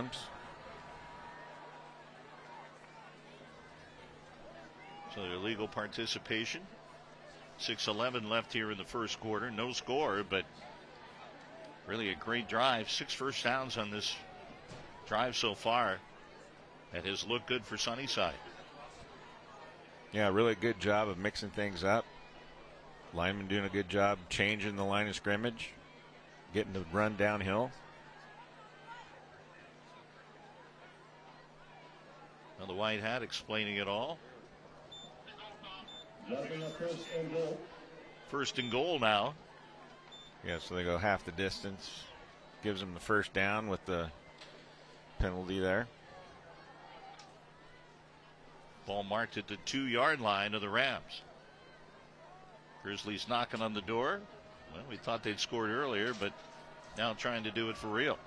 Rams. So their legal participation. 6:11 left here in the first quarter. No score, but really a great drive. 6 first downs on this drive so far. That has looked good for Sunnyside. Yeah, really good job of mixing things up. Lineman doing a good job changing the line of scrimmage, getting the run downhill. Now the white hat explaining it all. First and goal now. Yeah, so they go half the distance. Gives them the first down with the penalty there. Ball marked at the 2-yard line of the Rams. Grizzlies knocking on the door. Well, we thought they'd scored earlier, but now trying to do it for real.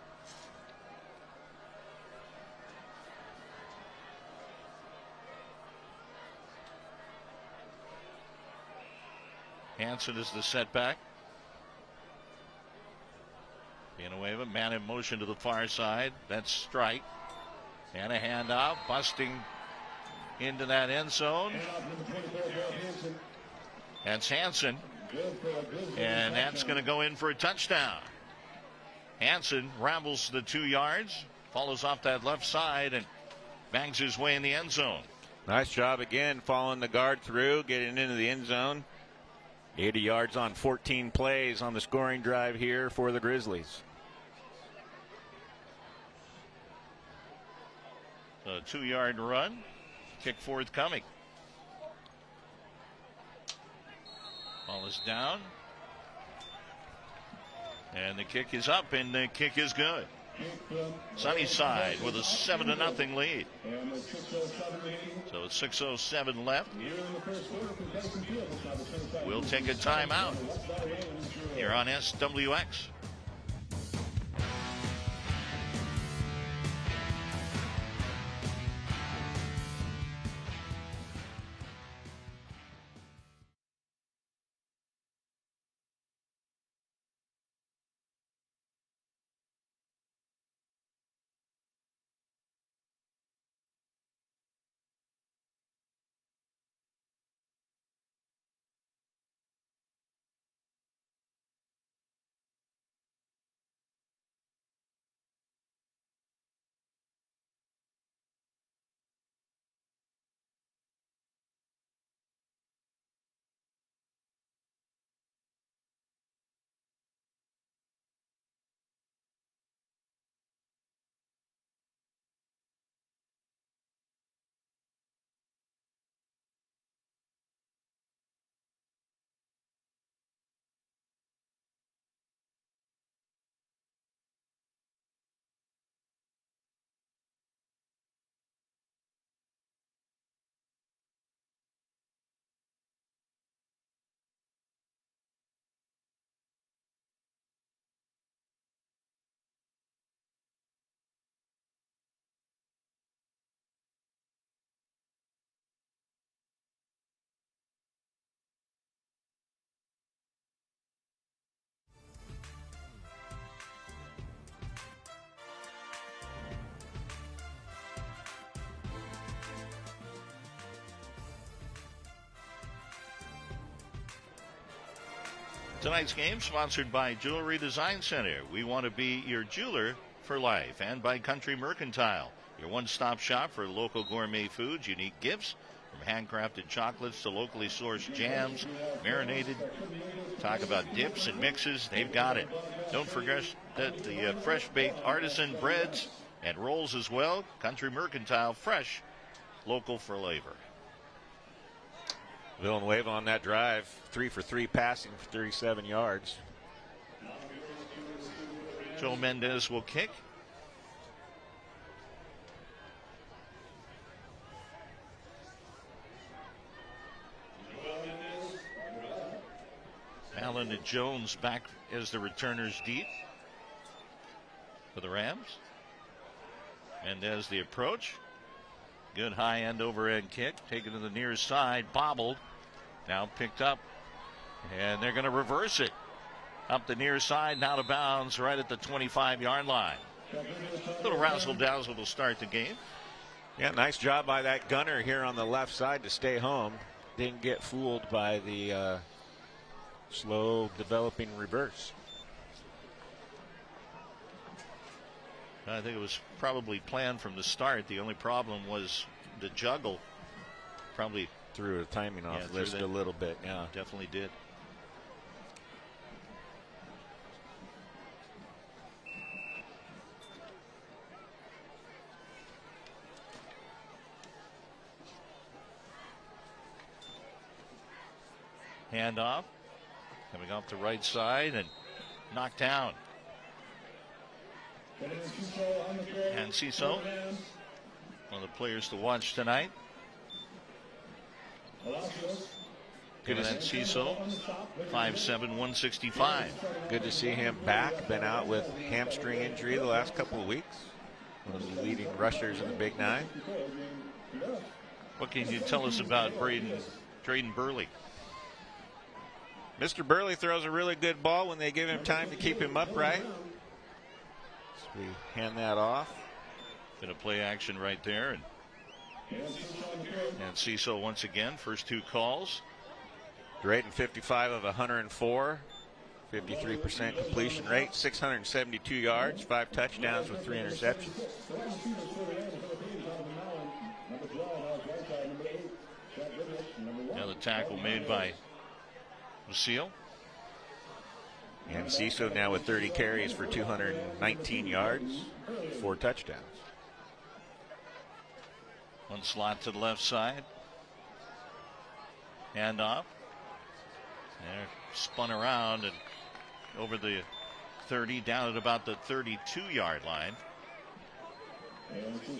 Hansen is the setback. Villanueva, man in motion to the far side. That's strike. And a handoff, busting into that end zone. That's Hansen. And that's going to go in for a touchdown. Hansen rambles the 2 yards, follows off that left side, and bangs his way in the end zone. Nice job again, following the guard through, getting into the end zone. 80 yards on 14 plays on the scoring drive here for the Grizzlies. So a 2-yard run, kick forthcoming. Ball is down. And the kick is up, and the kick is good. Sunnyside with a 7-0 lead. So it's 6:07 left. We'll take a timeout here on SWX. Tonight's game sponsored by Jewelry Design Center. We want to be your jeweler for life. And by Country Mercantile, your one-stop shop for local gourmet foods, unique gifts, from handcrafted chocolates to locally sourced jams, marinated. Talk about dips and mixes, they've got it. Don't forget that the fresh-baked artisan breads and rolls as well. Country Mercantile, fresh, local for labor. Villanueva on that drive, 3 for 3 passing for 37 yards. Joe Mendez will kick. Allen and Jones back as the returners deep for the Rams. Mendez the approach. Good high end over end kick. Taken to the near side. Bobbled. Now picked up. And they're going to reverse it. Up the near side and out of bounds right at the 25-yard line. Little razzle-dazzle to start the game. Yeah, nice job by that gunner here on the left side to stay home. Didn't get fooled by the slow developing reverse. I think it was probably planned from the start. The only problem was the juggle. Probably threw the timing off list a little bit. Yeah, definitely did. Handoff coming off the right side and knocked down. And Ciso, one of the players to watch tonight. Good to see Ciso, 5'7", 165. Good to see him back. Been out with hamstring injury the last couple of weeks. One of the leading rushers in the Big Nine. What can you tell us about Drayden Burley? Mr. Burley throws a really good ball when they give him time to keep him upright. So we hand that off. Been a play action right there. And Ciso once again, first two calls. Drayden 55 of 104. 53% completion rate, 672 yards, 5 touchdowns with 3 interceptions. Now the tackle made by Lucille. And Ciso now with 30 carries for 219 yards, 4 touchdowns. One slot to the left side. Hand off. There, spun around and over the 30, down at about the 32-yard line.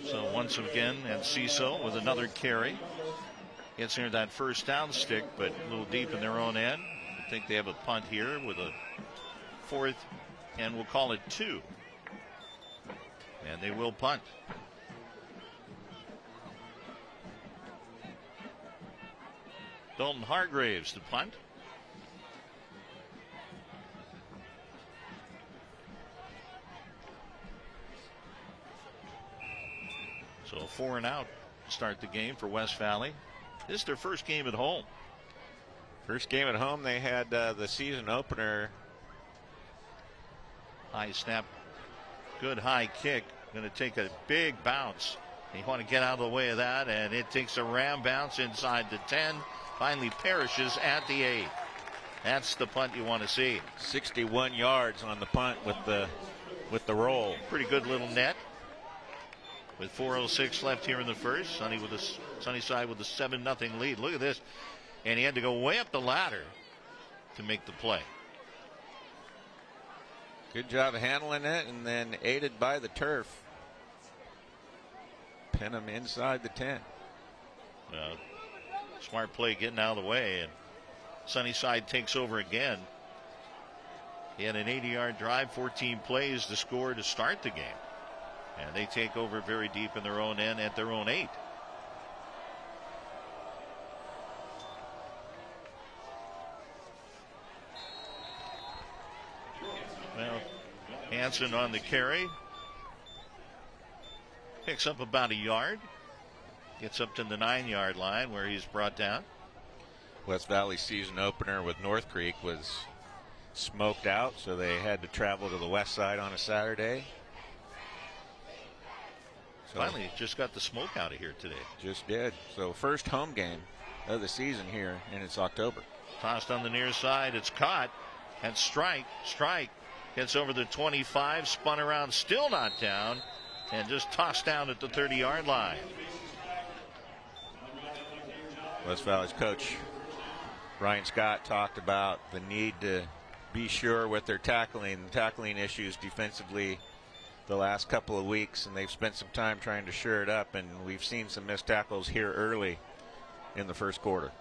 So once again, and Ciso with another carry. Gets near that first down stick, but a little deep in their own end. I think they have a punt here with a 4th, and we'll call it 2. And they will punt. Dalton Hargraves to punt. So a 4 and out to start the game for West Valley. This is their first game at home. First game at home, they had the season opener. High snap. Good high kick. Going to take a big bounce. You want to get out of the way of that, and it takes a ram bounce inside the 10. Finally perishes at the 8. That's the punt you want to see. 61 yards on the punt with the roll. Pretty good little net. With 4:06 left here in the first, Sunnyside with a 7-0 lead. Look at this. And he had to go way up the ladder to make the play. Good job of handling it, and then aided by the turf. Pin him inside the 10. Smart play getting out of the way, and Sunnyside takes over again. He had an 80-yard drive, 14 plays to score to start the game. And they take over very deep in their own end at their own 8. Well, Hanson on the carry. Picks up about a yard. Gets up to the 9-yard line where he's brought down. West Valley season opener with North Creek was smoked out, so they had to travel to the west side on a Saturday. So finally just got the smoke out of here today. Just did. So first home game of the season here, and it's October. Tossed on the near side. It's caught. And Strike gets over the 25, spun around, still not down, and just tossed down at the 30-yard line. West Valley's coach Ryan Scott talked about the need to be sure with their tackling issues defensively the last couple of weeks, and they've spent some time trying to shore it up, and we've seen some missed tackles here early in the first quarter.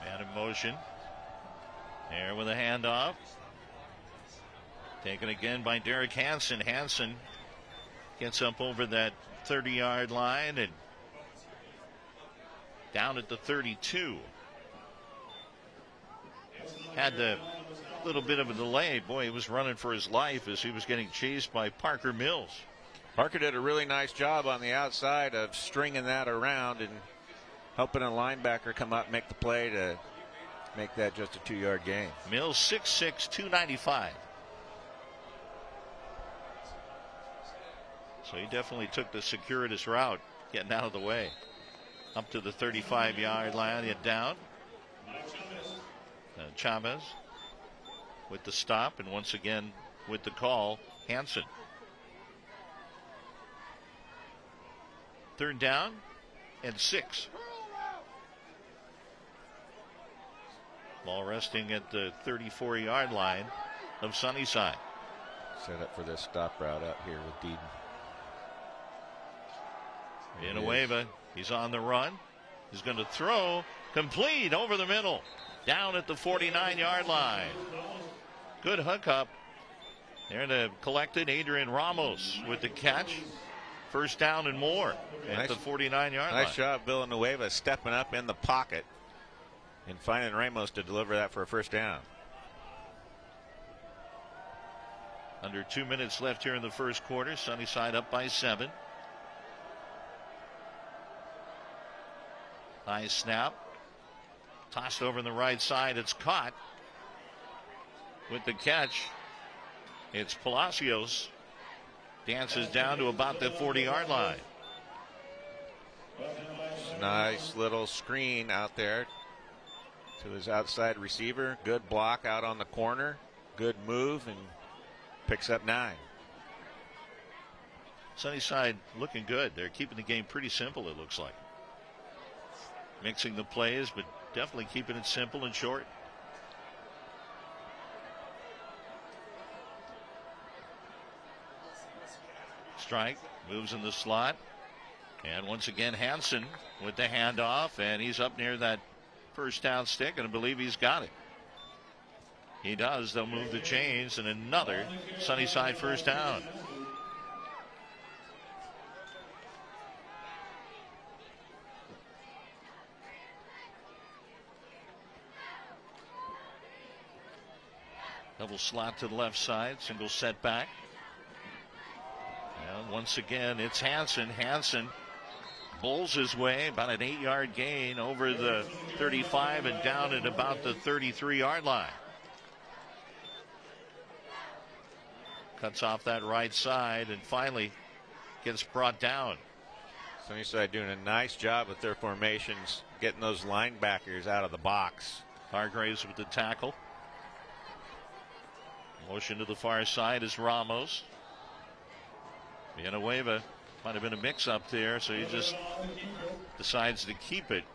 Man in motion. There with a handoff. Taken again by Derek Hansen. Hansen gets up over that 30-yard line and down at the 32. Had to little bit of a delay. Boy, he was running for his life as he was getting chased by Parker Mills. Parker did a really nice job on the outside of stringing that around and helping a linebacker come up and make the play to make that just a 2-yard gain. Mills 6'6", 295. So he definitely took the circuitous route, getting out of the way. Up to the 35-yard line, yet down. Chavez with the stop, and once again with the call, Hansen. 3rd down and 6. Ball resting at the 34-yard line of Sunnyside. Set up for this stop route out here with Deedon. Villanueva, he's on the run. He's going to throw, complete over the middle, down at the 49-yard line. Good hookup. There to collect it, Adrian Ramos with the catch. 1st down and more at the 49-yard line. Nice job, Villanueva stepping up in the pocket and finding Ramos to deliver that for a 1st down. Under 2 minutes left here in the 1st quarter. Sunnyside up by 7. High snap. Tossed over on the right side. It's caught. With the catch, it's Palacios. Dances down to about the 40-yard line. Nice little screen out there to his outside receiver. Good block out on the corner. Good move, and picks up 9. Sunnyside looking good. They're keeping the game pretty simple, it looks like. Mixing the plays, but definitely keeping it simple and short. Strike moves in the slot, and once again Hansen with the handoff, and he's up near that 1st down stick, and I believe he's got it. He does. They'll move the chains, and another Sunnyside 1st down. Double slot to the left side, single setback. And once again, it's Hansen. Hansen bowls his way, about an 8-yard gain over the 35 and down at about the 33-yard line. Cuts off that right side and finally gets brought down. Sunnyside doing a nice job with their formations, getting those linebackers out of the box. Hargraves with the tackle. Motion to the far side is Ramos. Villanueva might have been a mix-up there, so he just decides to keep it.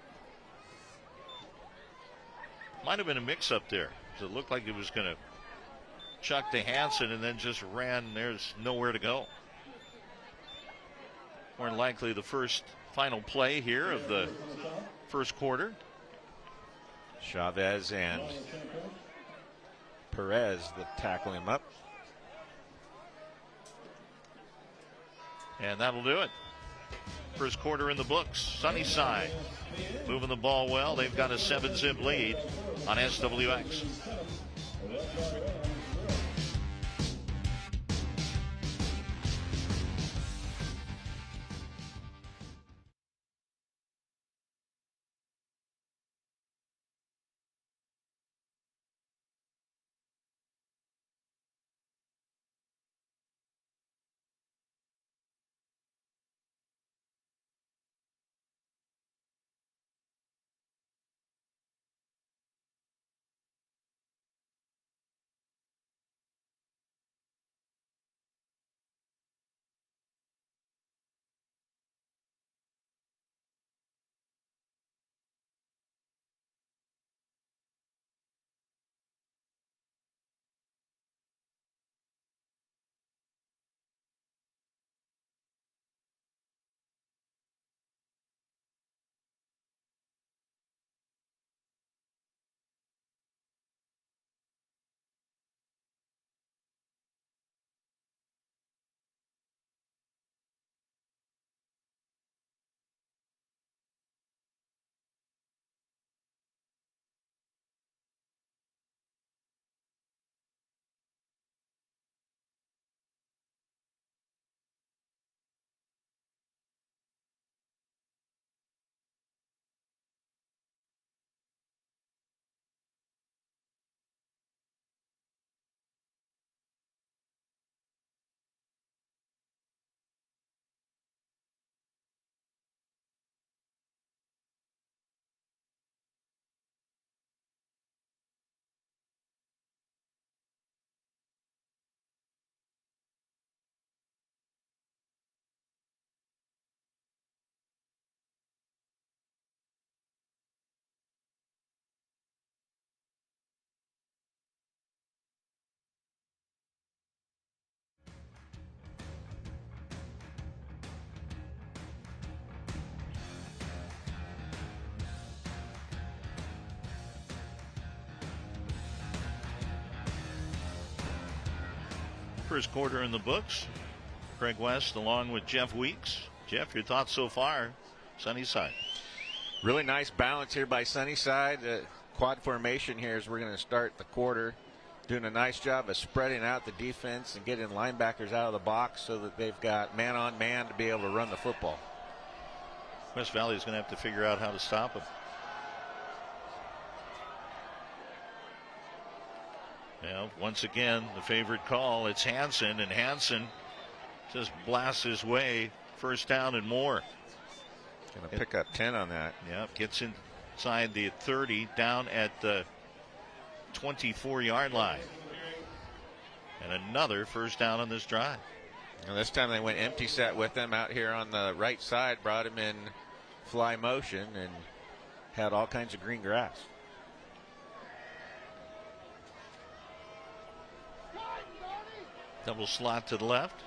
Might have been a mix-up there. It looked like it was going to chuck to Hansen and then just ran. There's nowhere to go. More than likely the final play here of the 1st quarter. Chavez and Perez that tackle him up. And that'll do it. 1st quarter in the books. Sunnyside moving the ball well. They've got a 7-zip lead on SWX. First quarter in the books. Craig West along with Jeff Weeks. Jeff, your thoughts so far? Sunnyside. Really nice balance here by Sunnyside. Quad formation here as we're going to start the quarter. Doing a nice job of spreading out the defense and getting linebackers out of the box so that they've got man on man to be able to run the football. West Valley is going to have to figure out how to stop them. Well, once again, the favorite call. It's Hansen, and Hansen just blasts his way. First down and more. Going to pick up 10 on that. Yep, gets inside the 30, down at the 24-yard line. And another first down on this drive. And this time they went empty set with him out here on the right side, brought him in fly motion, and had all kinds of green grass. Double slot to the left.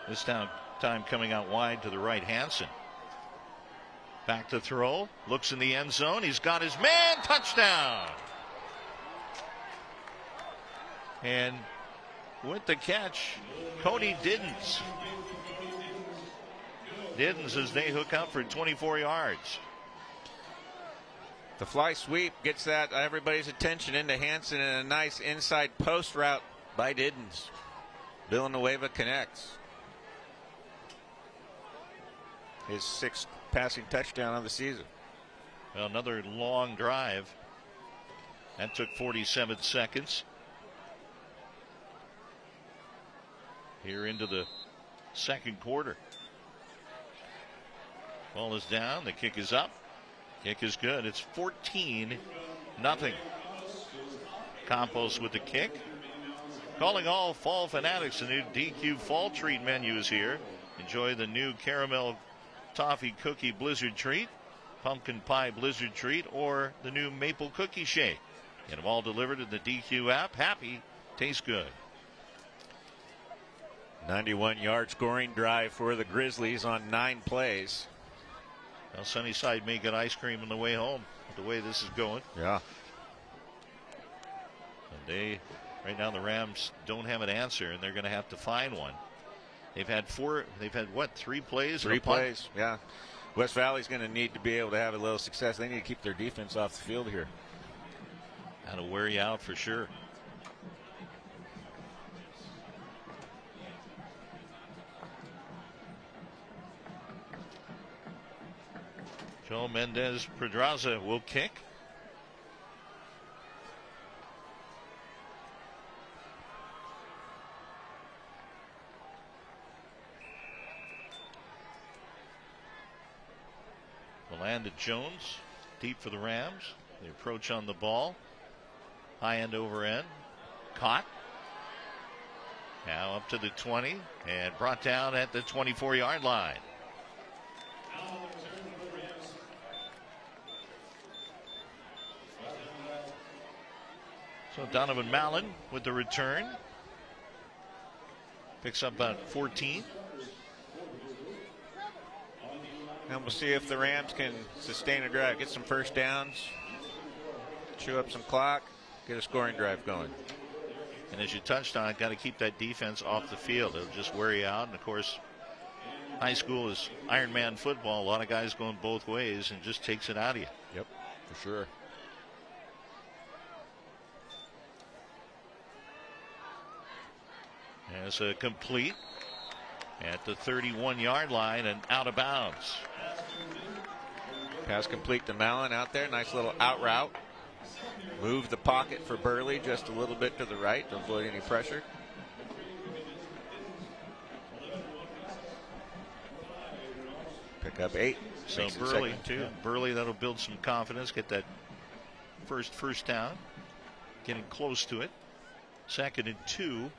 This time coming out wide to the right, Hansen. Back to throw. Looks in the end zone. He's got his man. Touchdown. And with the catch, Cody Diddens. Diddens as they hook up for 24 yards. The fly sweep gets that everybody's attention into Hansen, and a nice inside post route by Diddens. Villanueva connects. His 6th passing touchdown of the season. Well, another long drive. That took 47 seconds. Here into the second quarter. Ball is down. The kick is up. Kick is good. It's 14-0. Campos with the kick. Calling all fall fanatics, the new DQ Fall Treat menu is here. Enjoy the new caramel toffee cookie blizzard treat, pumpkin pie blizzard treat, or the new maple cookie shake. Get them all delivered in the DQ app. Happy, tastes good. 91-yard scoring drive for the Grizzlies on 9 plays. Well, Sunnyside may get ice cream on the way home with the way this is going. Yeah. And right now the Rams don't have an answer, and they're going to have to find one. They've had 3 plays? 3 plays, yeah. West Valley's going to need to be able to have a little success. They need to keep their defense off the field here. That'll wear you out for sure. Joe Mendez Pedraza will kick. Land to Jones, deep for the Rams. The approach on the ball. High end over end. Caught. Now up to the 20 and brought down at the 24-yard line. So Donovan Mallon with the return. Picks up about 14. And we'll see if the Rams can sustain a drive, get some first downs, chew up some clock, get a scoring drive going. And as you touched on, got to keep that defense off the field. It'll just wear you out. And of course, high school is Ironman football. A lot of guys going both ways and just takes it out of you. Yep, for sure. As a complete at the 31-yard line and out of bounds. Pass complete to Mallon out there. Nice little out route. Move the pocket for Burley just a little bit to the right to avoid any pressure. Pick up 8. So Burley too. Yeah. Burley, that'll build some confidence. Get that first down. Getting close to it. 2nd and 2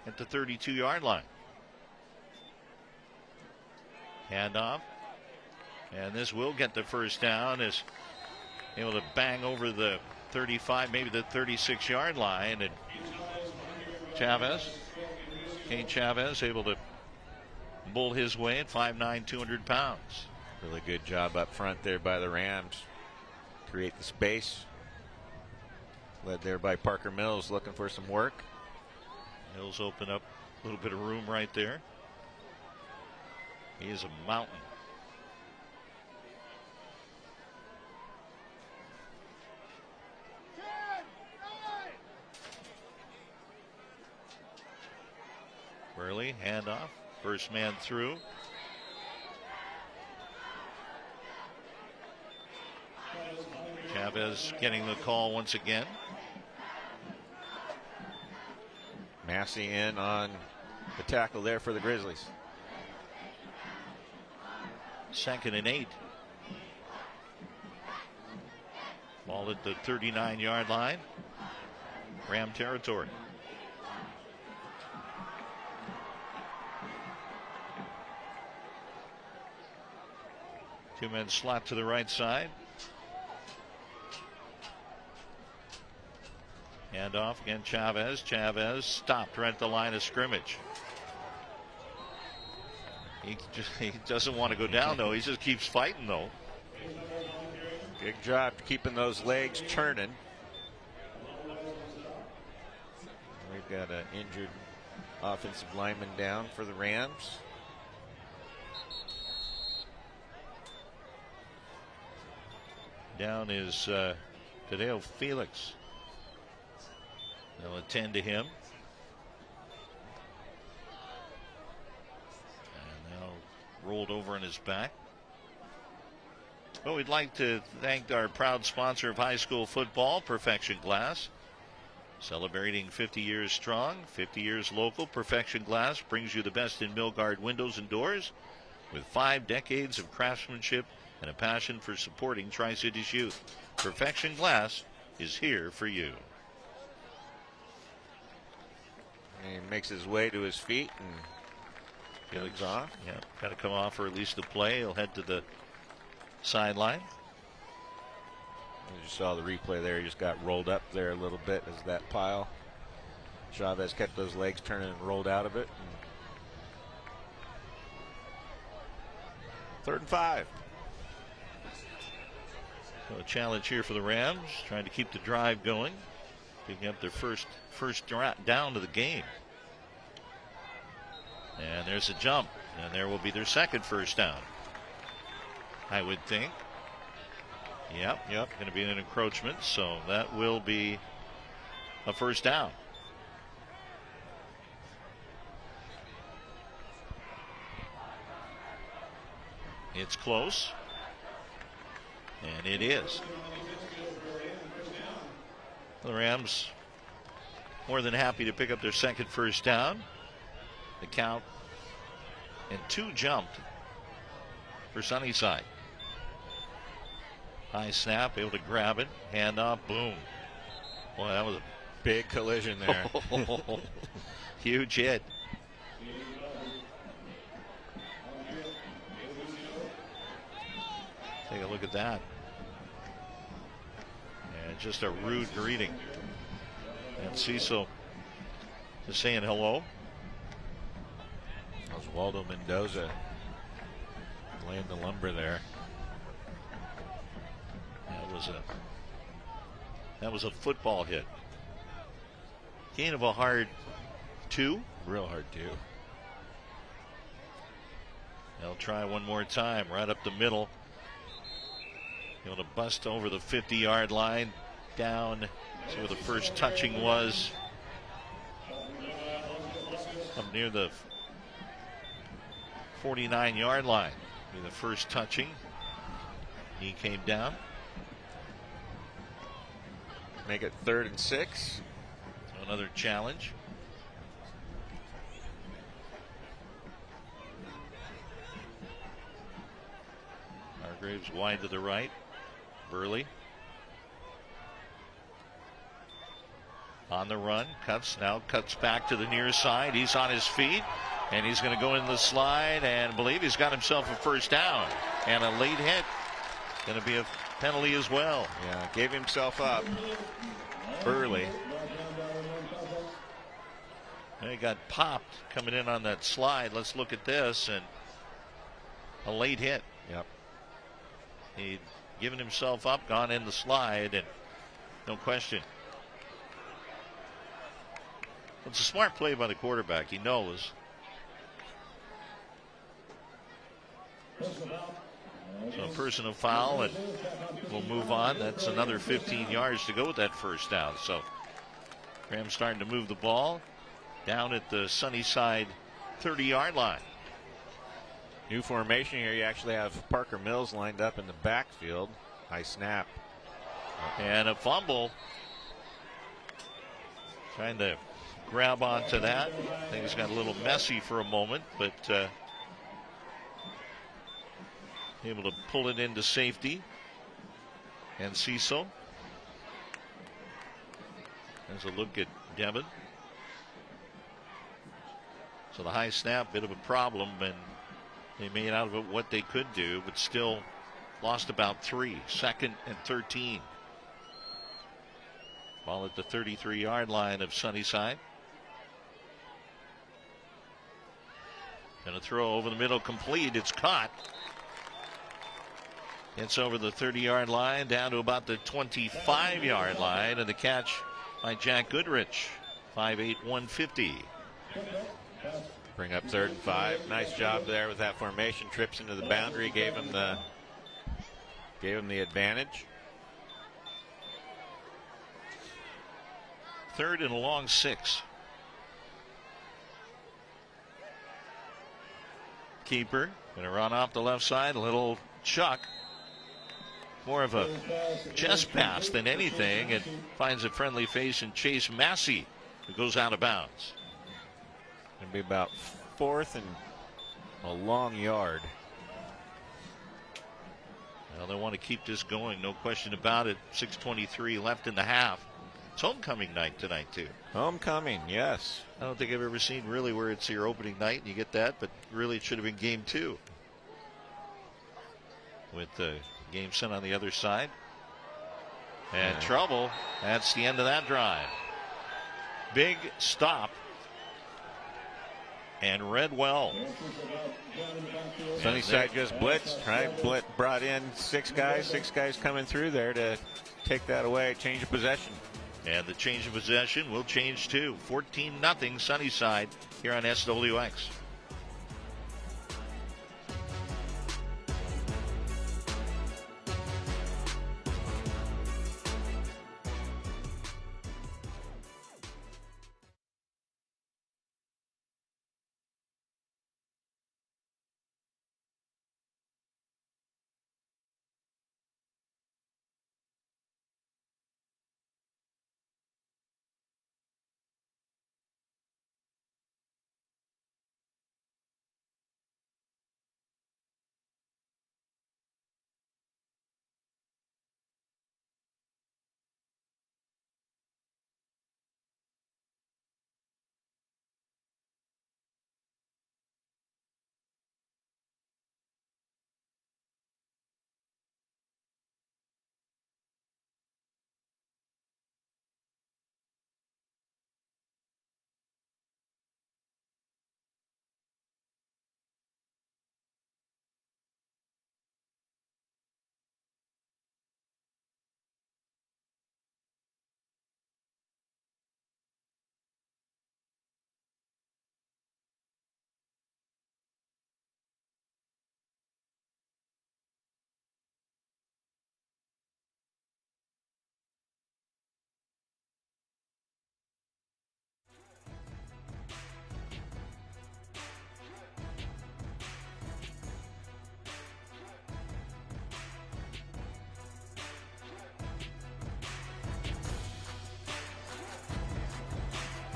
at the 32-yard line. Handoff. And this will get the first down. Is able to bang over the 35, maybe the 36-yard line. And Kane Chavez able to bull his way at 5'9", 200 pounds. Really good job up front there by the Rams. Create the space. Led there by Parker Mills looking for some work. Hills open up a little bit of room right there. He is a mountain. Burley, handoff. First man through. Chavez getting the call once again. Massey in on the tackle there for the Grizzlies. 2nd and 8. Ball at the 39-yard line. Ram territory. Two-man slot to the right side. Hand off again, Chavez. Chavez stopped right at the line of scrimmage. He doesn't want to go down, though. He just keeps fighting, though. Good job keeping those legs churning. We've got an injured offensive lineman down for the Rams. Down is Tadeo Felix. They'll attend to him. And now rolled over on his back. Well, we'd like to thank our proud sponsor of high school football, Perfection Glass. Celebrating 50 years strong, 50 years local, Perfection Glass brings you the best in Milgard windows and doors with 5 decades of craftsmanship and a passion for supporting Tri-Cities youth. Perfection Glass is here for you. He makes his way to his feet and Felix off. Yeah, got to come off or at least to play. He'll head to the sideline. As you saw the replay there, he just got rolled up there a little bit as that pile. Chavez kept those legs turning and rolled out of it. 3rd and 5. So a challenge here for the Rams, trying to keep the drive going, picking up their first down to the game. And there's a jump, and there will be their second first down, I would think. Yep. Going to be an encroachment, so that will be a first down. It's close. And it is. The Rams more than happy to pick up their second first down. The count and 2 jumped for Sunnyside. High snap, able to grab it. Hand off, boom. Boy, that was a big collision there. Huge hit. Take a look at that. And just a rude greeting. And Cecil just saying hello. That was Waldo Mendoza laying the lumber there. That was a football hit. Gain of a hard 2. Real hard 2. They'll try one more time right up the middle. Able to bust over the 50-yard line, down. See where the first touching was. Up near the 49-yard line. Be the first touching. He came down. Make it 3rd and 6. So another challenge. Hargraves wide to the right. Burley on the run, cuts back to the near side. He's on his feet, and he's going to go in the slide, and believe he's got himself a first down. And a late hit. Going to be a penalty as well. Yeah, gave himself up early. He got popped coming in on that slide. Let's look at this, and a late hit. Yep. He'd given himself up, gone in the slide, and no question. It's a smart play by the quarterback. He knows. So a personal foul, and we'll move on. That's another 15 yards to go with that first down. So Rams starting to move the ball down at the Sunnyside 30-yard line. New formation here. You actually have Parker Mills lined up in the backfield. High snap. And a fumble. Trying to grab onto that. Things got a little messy for a moment, but able to pull it into safety. And Cecil. There's a look at Devin. So the high snap, bit of a problem, and they made out of it what they could do, but still lost about 3. 2nd and 13. Ball at the 33-yard line of Sunnyside. Going to throw over the middle, complete. It's caught. It's over the 30-yard line, down to about the 25-yard line, and the catch by Jack Goodrich. 5'8", 150. Bring up 3rd and 5. Nice job there with that formation. Trips into the boundary, gave him the advantage. 3rd and a long 6. Keeper going to run off the left side. A little chuck. More of a chest pass than anything, and finds a friendly face in Chase Massey, who goes out of bounds. It'll be about 4th and a long yard. Well, they want to keep this going, no question about it. 6:23 left in the half. It's homecoming night tonight, too. Homecoming, yes. I don't think I've ever seen really where it's your opening night and you get that, but really it should have been game 2. With the game set on the other side. And trouble. That's the end of that drive. Big stop. And read well. Sunnyside just blitzed, right? Brought in 6 guys coming through there to take that away, change of possession. And the change of possession will change too. 14-0 Sunnyside here on SWX.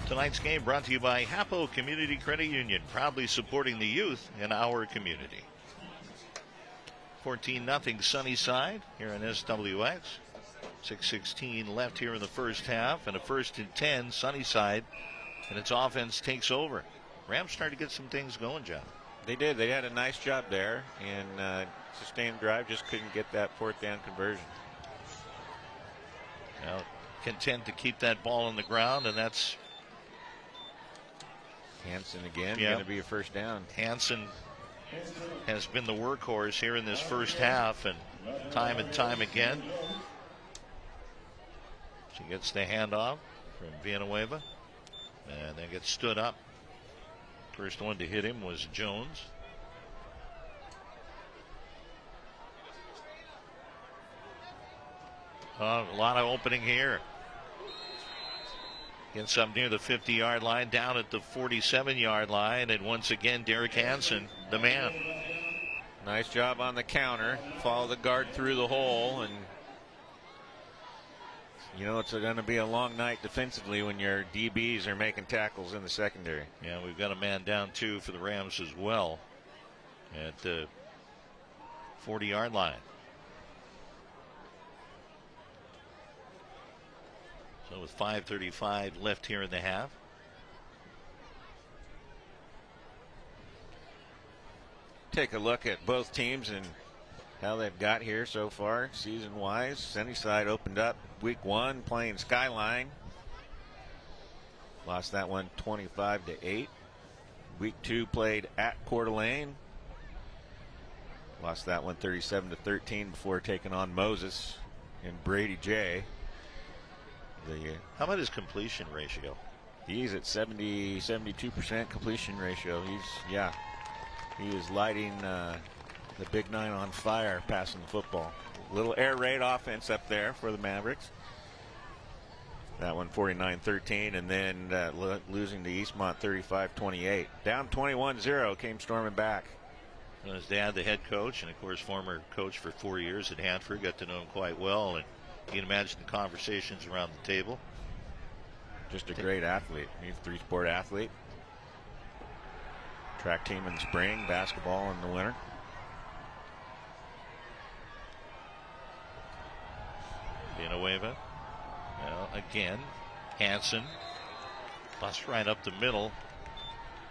Tonight's game brought to you by Hapo Community Credit Union, proudly supporting the youth in our community. 14-0 Sunnyside here on SWX. 6:16 left here in the first half, and a 1st and 10 Sunnyside, and its offense takes over. Rams started to get some things going, John. They did. They had a nice job there, and sustained drive, just couldn't get that 4th down conversion. Now, content to keep that ball on the ground, and that's Hanson again, going to be a 1st down. Hanson has been the workhorse here in this first half, and time again. She gets the handoff from Villanueva. And then gets stood up. First one to hit him was Jones. A lot of opening here. Gets up near the 50-yard line, down at the 47-yard line, and once again, Derek Hansen, the man. Nice job on the counter. Follow the guard through the hole, and you know it's going to be a long night defensively when your DBs are making tackles in the secondary. Yeah, we've got a man down too for the Rams as well at the 40-yard line. So with 5:35 left here in the half. Take a look at both teams and how they've got here so far season-wise. Sunnyside opened up week 1 playing Skyline. Lost that one 25-8. Week 2 played at Coeur d'Alene. Lost that one 37-13 before taking on Moses and Brady J. How about his completion ratio? He's at 72% completion ratio. He is lighting the Big Nine on fire passing the football. Little air raid offense up there for the Mavericks. That one 49-13, and then losing to Eastmont 35-28. Down 21-0, came storming back. Well, his dad, the head coach, and of course former coach for 4 years at Hanford, got to know him quite well, and you can imagine the conversations around the table. Just a great athlete. He's a 3-sport athlete. Track team in the spring, basketball in the winter. Villanueva. Well, again, Hansen busts right up the middle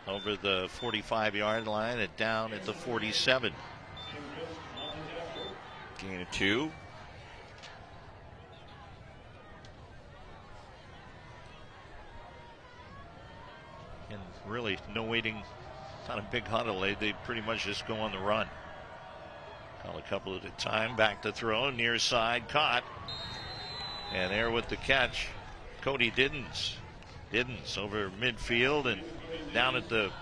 over the 45-yard line and down at the 47. Gain of 2. And really no waiting, not a big huddle. They pretty much just go on the run. Call a couple at a time. Back to throw, near side, caught. And there with the catch, Cody Diddens. Diddens over midfield and down at the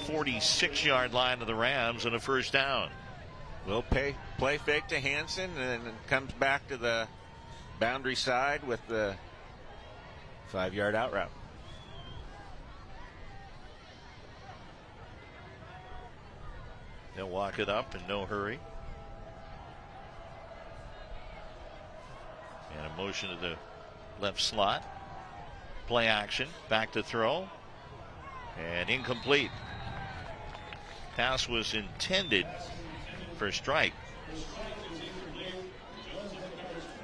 46-yard line of the Rams and a first down. Will play fake to Hansen and then comes back to the boundary side with the 5-yard out route. They'll walk it up in no hurry. And a motion to the left slot. Play action. Back to throw. And incomplete. Pass was intended for a strike.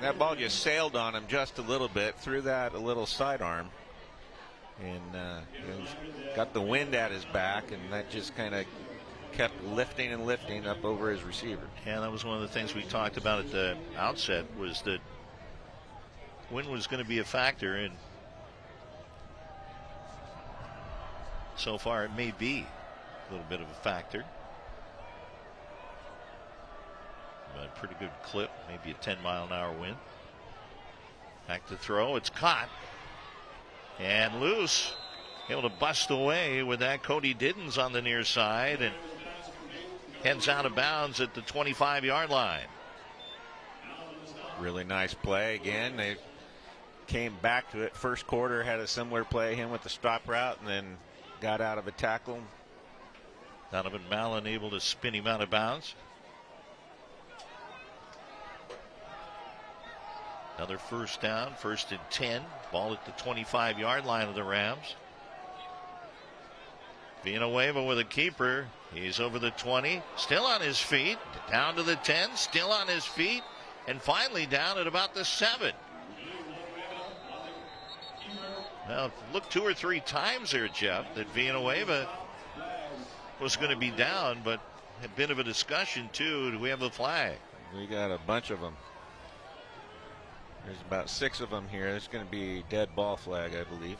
That ball just sailed on him just a little bit. Threw that a little sidearm. And got the wind at his back. And that just kind of kept lifting and lifting up over his receiver. And that was one of the things we talked about at the outset, was that wind was going to be a factor, and so far it may be a little bit of a factor. But a pretty good clip, maybe a 10-mile-an-hour wind. Back to throw, it's caught and loose. Able to bust away with that. Cody Diddens on the near side and heads out of bounds at the 25-yard line. Really nice play again. They came back to it. First quarter had a similar play, him with the stop route, and then got out of a tackle. Donovan Mallon able to spin him out of bounds. Another first down, 1st and 10. Ball at the 25-yard line of the Rams. Villanueva with a keeper. He's over the 20, still on his feet, down to the 10, still on his feet, and finally down at about the 7. Well, look 2 or 3 times there, Jeff, that Villanueva was going to be down, but a bit of a discussion, too. Do we have a flag? We got a bunch of them. There's about 6 of them here. There's going to be dead ball flag, I believe.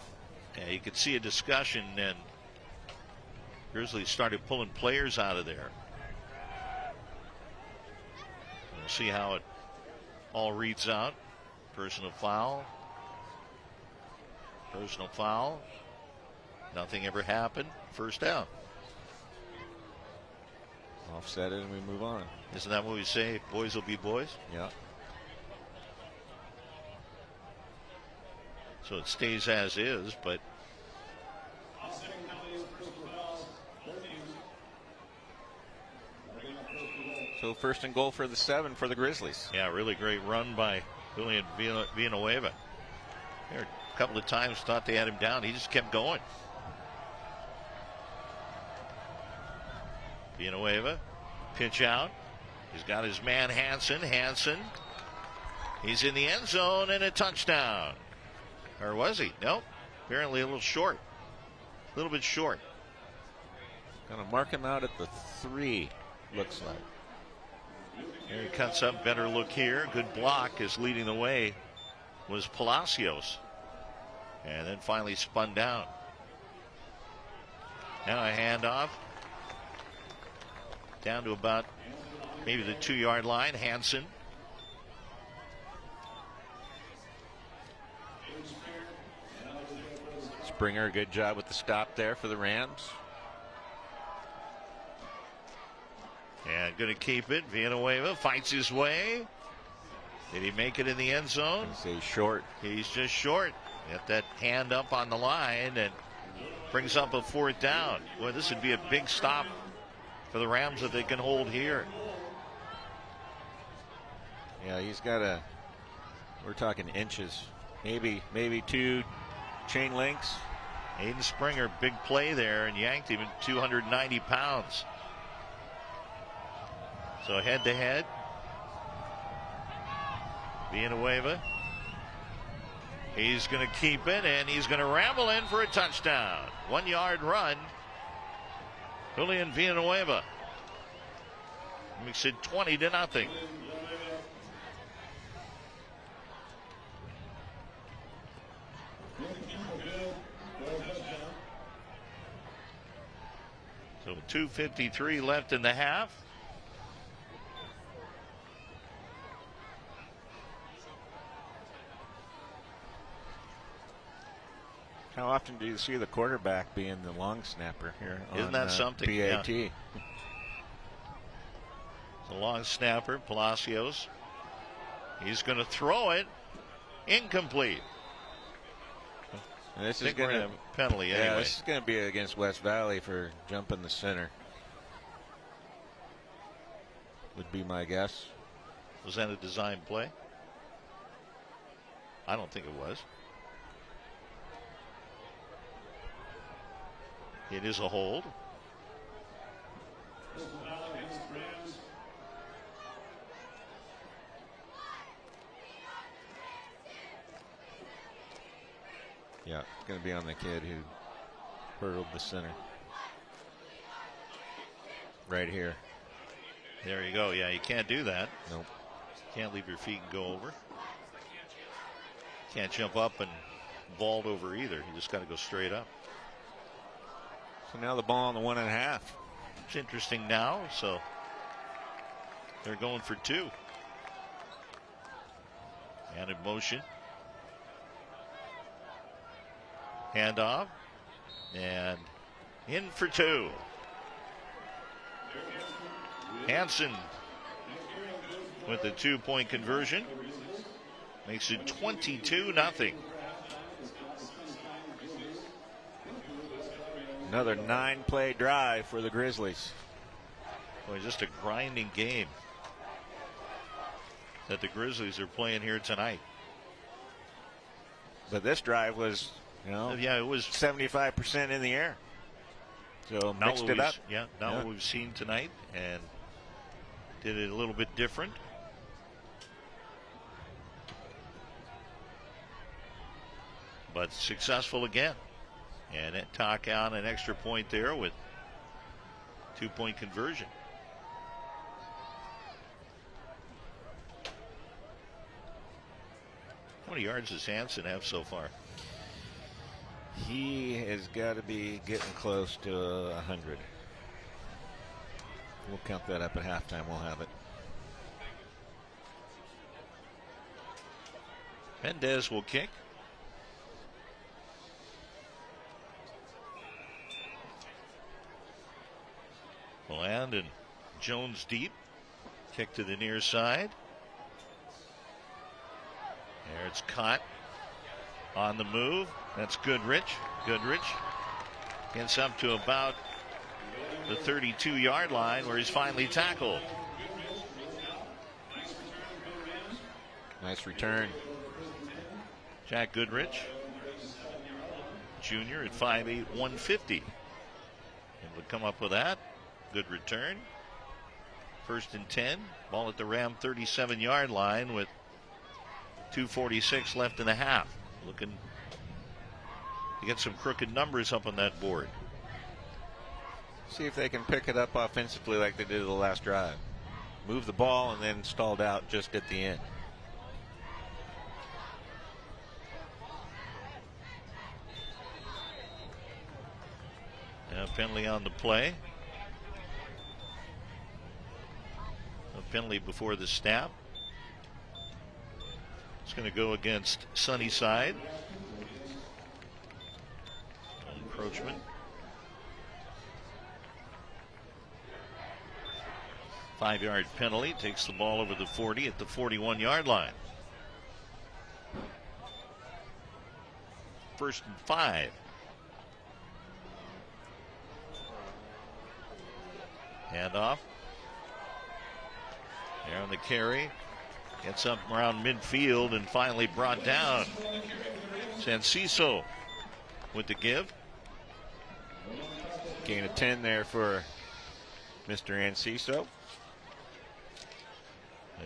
Yeah, you could see a discussion, and Grizzlies started pulling players out of there. We'll see how it all reads out. Personal foul. Personal foul. Nothing ever happened. First down. Offset it and we move on. Isn't that what we say? Boys will be boys? Yeah. So it stays as is, but so first and goal for the 7 for the Grizzlies. yeah, really great run by Julian Villanueva. There a couple of times thought they had him down. He just kept going. Villanueva, pitch out. He's got his man Hansen. He's in the end zone and a touchdown. Or was he? Nope. Apparently a little short. A little bit short. Gonna mark him out at the 3, looks like. Here he cuts up. Better look here. Good block is leading the way was Palacios. And then finally spun down. Now a handoff. Down to about maybe the 2-yard line. Hansen. Springer, good job with the stop there for the Rams. And going to keep it. Villanueva fights his way. Did he make it in the end zone? He's short. He's just short. Got that hand up on the line and brings up a 4th down. Boy, this would be a big stop for the Rams if they can hold here. Yeah, he's got we're talking inches. Maybe 2 chain links. Aiden Springer, big play there, and yanked him at 290 pounds. So head to head. Villanueva. He's going to keep it, and he's going to ramble in for a touchdown. 1-yard run. Julian Villanueva makes it 20-0. So 2:53 left in the half. How often do you see the quarterback being the long snapper here? Isn't that something? BAT. Yeah. The long snapper, Palacios. He's going to throw it. Incomplete. And this I is think we're going in to a penalty anyway. Yeah, this is going to be against West Valley for jumping the center. Would be my guess. Was that a design play? I don't think it was. It is a hold. Yeah, it's going to be on the kid who hurdled the center. Right here. There you go. Yeah, you can't do that. Nope. Can't leave your feet and go over. Can't jump up and vault over either. You just got to go straight up. So now the ball on the 1.5. It's interesting now. So they're going for 2. And in motion. Handoff. And in for 2. Hansen with the 2-point conversion. Makes it 22-0. Another 9-play drive for the Grizzlies. Boy, just a grinding game that the Grizzlies are playing here tonight. But this drive was, Yeah, it was 75% in the air. So mixed it up. Yeah, not what we've seen tonight, and did it a little bit different. But successful again. And it tack on an extra point there with 2-point conversion. How many yards does Hansen have so far? He has got to be getting close to 100. We'll count that up at halftime. We'll have it. Mendez will kick. Bland and Jones deep. Kick to the near side. There it's caught. On the move. That's Goodrich. Goodrich gets up to about the 32-yard line where he's finally tackled. Nice return. Jack Goodrich, Jr. at 5'8", 150. And would come up with that. Good return. 1st and 10. Ball at the Ram 37-yard line with 2:46 left in the half. Looking to get some crooked numbers up on that board. See if they can pick it up offensively like they did the last drive. Move the ball and then stalled out just at the end. Now penalty on the play. A penalty before the snap. It's going to go against Sunnyside. Encroachment. Five-yard penalty. Takes the ball over the 40 at the 41-yard line. 1st and 5. Handoff. There on the carry. Gets up around midfield and finally brought down. Sanciso with the give. Gain of 10 there for Mr. Enciso.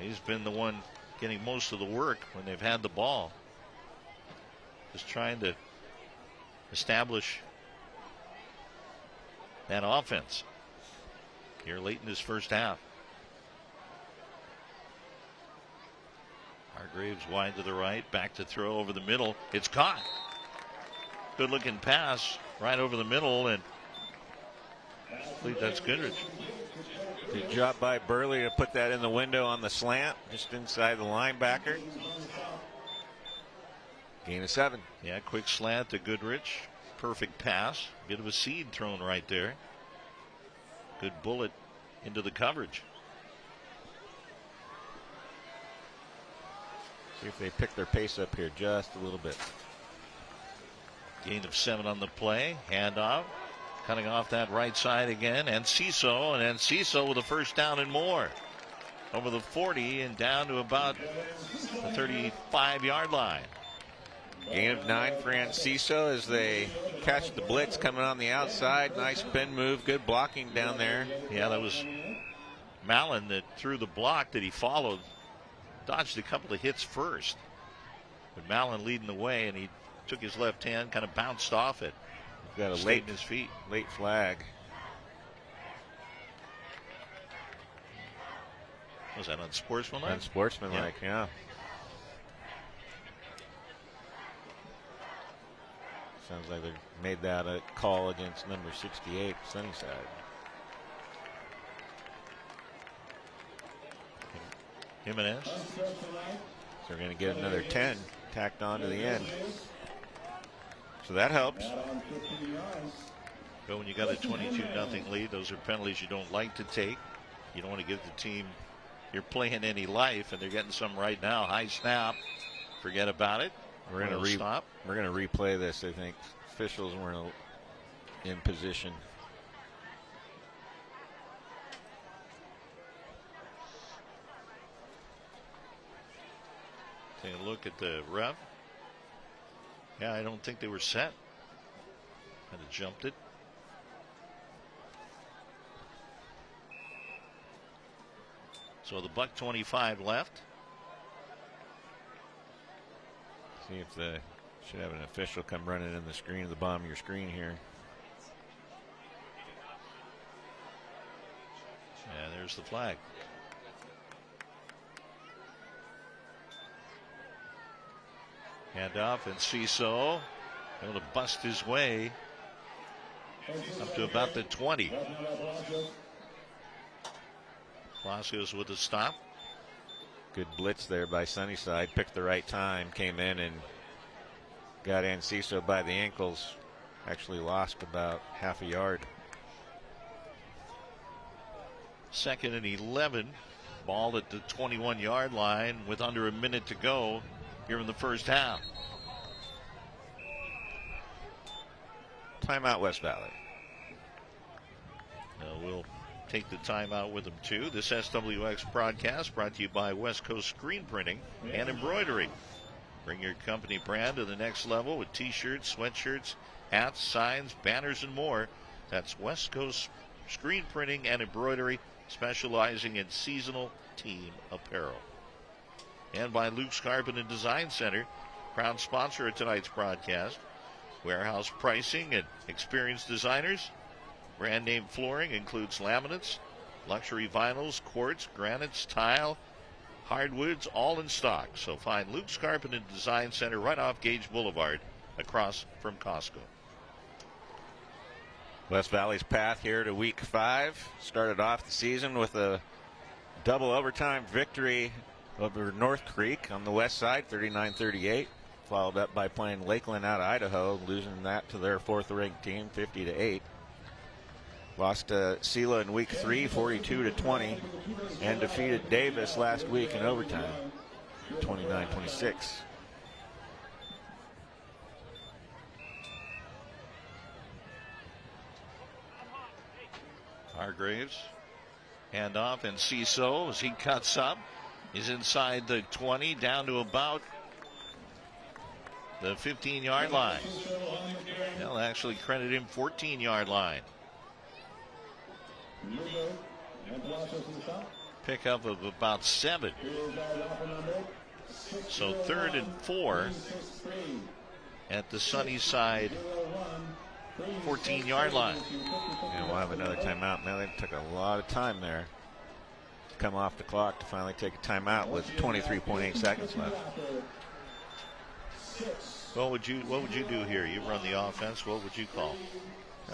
He's been the one getting most of the work when they've had the ball. Just trying to establish that offense here late in this first half. Hargraves wide to the right, back to throw over the middle. It's caught. Good looking pass right over the middle, and I believe that's Goodrich. Good job by Burley to put that in the window on the slant, just inside the linebacker. Gain of 7. Yeah, quick slant to Goodrich. Perfect pass. Bit of a seed thrown right there. Good bullet into the coverage. See if they pick their pace up here just a little bit. Gain of 7 on the play. Handoff. Cutting off that right side again. Enciso, and Enciso with a first down and more. Over the 40 and down to about the 35-yard line. Gain of 9 for Enciso as they catch the blitz coming on the outside. Nice spin move. Good blocking down there. Yeah, that was Mallon that threw the block that he followed. Dodged a couple of hits first. But Mallon leading the way, and he took his left hand, kind of bounced off it. Got a late in his feet. Late flag. Was that unsportsmanlike? Unsportsmanlike, yeah. Sounds like they made that a call against number 68, Sunnyside. Jimenez. So we're going to get another 10 tacked on to the end. So that helps. But when you got a 22-0 lead, those are penalties you don't like to take. You don't want to give the team you're playing any life, and they're getting some right now. High snap. Forget about it. We're going to replay this. I think officials weren't in position. Take a look at the ref. Yeah, I don't think they were set. Kind of jumped it. So the $1.25 left. See if the should have an official come running in the screen at the bottom of your screen here. Yeah, there's the flag. Handoff, and Enciso able to bust his way up to about the 20. Palacios with a stop. Good blitz there by Sunnyside. Picked the right time. Came in and got Enciso by the ankles. Actually lost about half a yard. 2nd and 11. Ball at the 21-yard line with under a minute to go here in the first half. Timeout, West Valley. We'll take the timeout with them too. This SWX broadcast brought to you by West Coast Screen Printing and Embroidery. Bring your company brand to the next level with t-shirts, sweatshirts, hats, signs, banners, and more. That's West Coast Screen Printing and Embroidery, specializing in seasonal team apparel. And by Luke's Carpet and Design Center, proud sponsor of tonight's broadcast. Warehouse pricing and experienced designers. Brand name flooring includes laminates, luxury vinyls, quartz, granites, tile, hardwoods, all in stock. So find Luke's Carpet and Design Center right off Gage Boulevard across from Costco. West Valley's path here to week 5. Started off the season with a double overtime victory over North Creek on the west side, 39-38. Followed up by playing Lakeland out of Idaho, losing that to their 4th-ranked team, 50-8. Lost to Sela in week 3, 42-20, and defeated Davis last week in overtime, 29-26. Hargraves, handoff, and Ciso as he cuts up. He's inside the 20, down to about the 15-yard line. They'll actually credit him 14-yard line. Pickup of about 7. So 3rd and 4 at the Sunnyside 14-yard line. And we'll have another timeout. Man, they took a lot of time there to come off the clock to finally take a timeout with 23.8 seconds left. What would you do here? You run the offense. What would you call?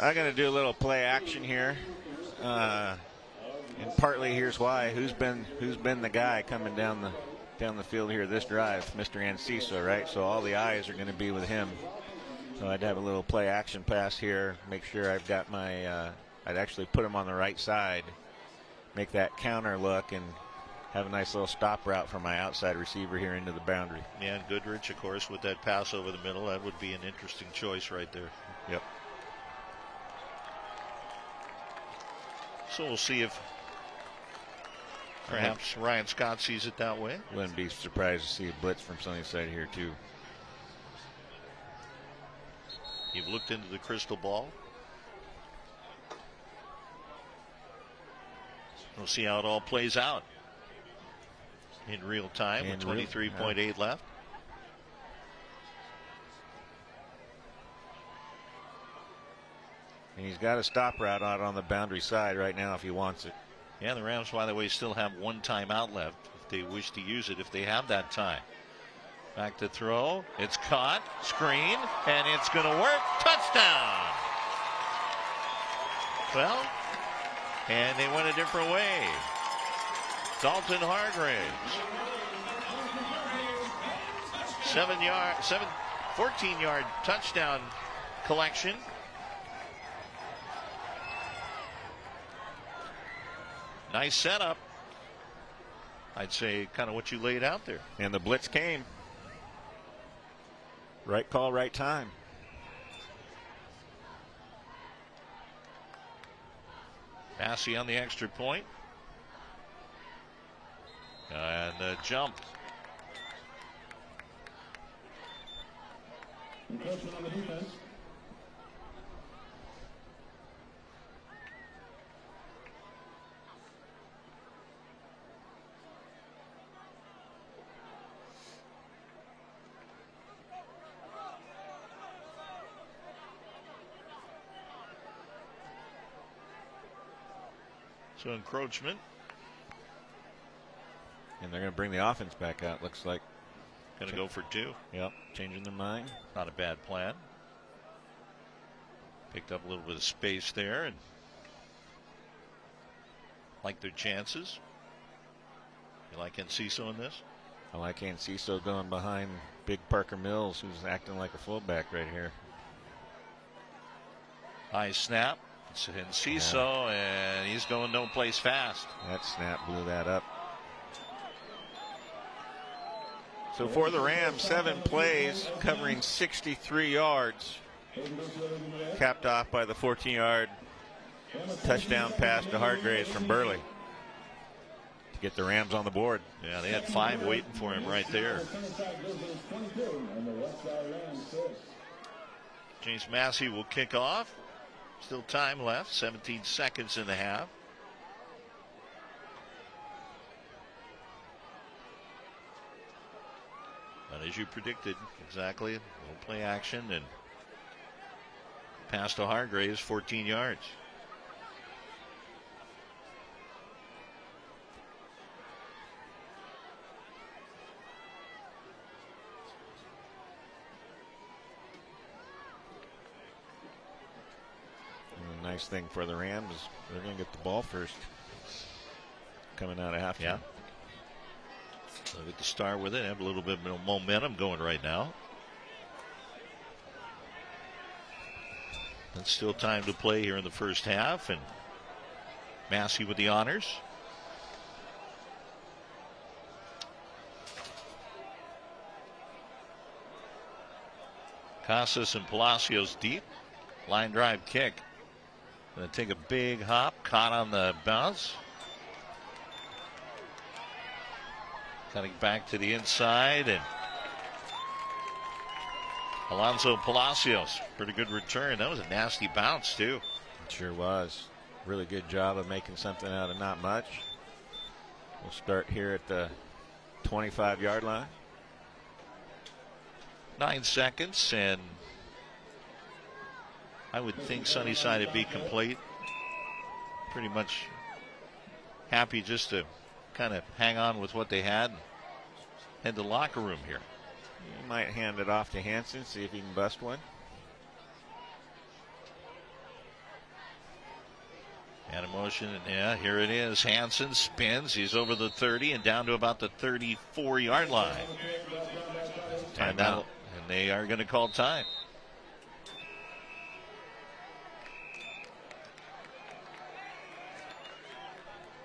I'm going to do a little play action here, and partly here's why. Who's been the guy coming down the field here this drive? Mr. Enciso, right? So all the eyes are going to be with him. So I'd have a little play action pass here. Make sure I've got my. I'd actually put him on the right side, make that counter look, and have a nice little stop route for my outside receiver here into the boundary. Yeah, and Goodrich, of course, with that pass over the middle, that would be an interesting choice right there. Yep. So we'll see if perhaps Ryan Scott sees it that way. Wouldn't be surprised to see a blitz from Sunnyside here too. You've looked into the crystal ball. We'll see how it all plays out in real time with 23.8 left. And he's got a stop route out on the boundary side right now if he wants it. Yeah, the Rams, by the way, still have 1 timeout left if they wish to use it, if they have that time. Back to throw. It's caught. Screen. And it's going to work. Touchdown. Well, and they went a different way. Dalton Hargraves. 14-yard touchdown collection. Nice setup. I'd say kind of what you laid out there. And the blitz came. Right call, right time. Massey on the extra point. And the jump. Encroachment on the defense. So encroachment. And they're going to bring the offense back out, looks like. Going to go for 2. Yep, changing their mind. Not a bad plan. Picked up a little bit of space there and like their chances. You like Enciso in this? I like Enciso going behind Big Parker Mills, who's acting like a fullback right here. High snap. It's Enciso, and he's going no place fast. That snap blew that up. So for the Rams, 7 plays covering 63 yards. Capped off by the 14-yard touchdown pass to Hargraves from Burley to get the Rams on the board. Yeah, they had 5 waiting for him right there. James Massey will kick off. Still time left, 17 seconds in the half. But as you predicted, exactly, little play action and pass to Hargraves, 14 yards. And the nice thing for the Rams is they're going to get the ball first coming out of halftime. Yeah. They'll get to start with it, have a little bit of momentum going right now. There's still time to play here in the first half, and Massey with the honors. Casas and Palacios deep. Line drive kick. Going to take a big hop, caught on the bounce. Cutting back to the inside, and Alonso Palacios, pretty good return. That was a nasty bounce too. It sure was. Really good job of making something out of not much. We'll start here at the 25-yard line. 9 seconds, and I would think Sunnyside would be complete. Pretty much happy just to kind of hang on with what they had and head to the locker room here. You might hand it off to Hansen, see if he can bust one. And a motion, and yeah, here it is. Hansen spins. He's over the 30 and down to about the 34-yard line. And they are going to call time.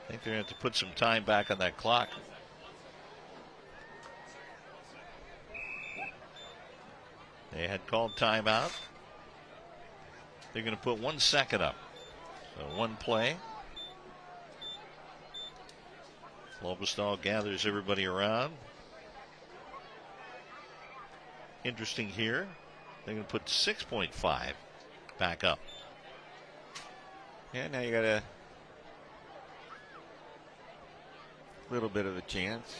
I think they're going to have to put some time back on that clock. They had called timeout. They're going to put 1 second up. So 1 play. Lobostal gathers everybody around. Interesting here. They're going to put 6.5 back up. Yeah, now you got a little bit of a chance.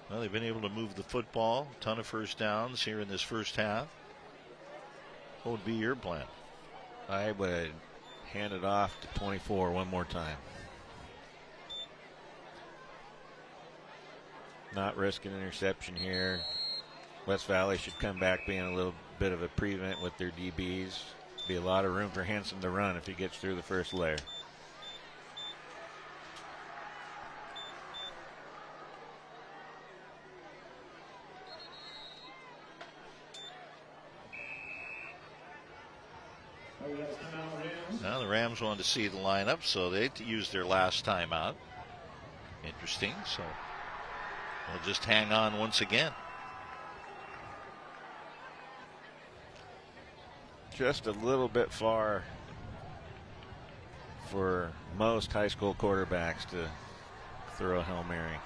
Well, they've been able to move the football. Ton of first downs here in this first half. What would be your plan? I would hand it off to 24 one more time. Not risk an interception here. West Valley should come back being a little bit of a prevent with their DBs. Be a lot of room for Hansen to run if he gets through the first layer. Now the Rams wanted to see the lineup, so they used their last timeout. Interesting. So they'll just hang on once again. Just a little bit far for most high school quarterbacks to throw a Hail Mary.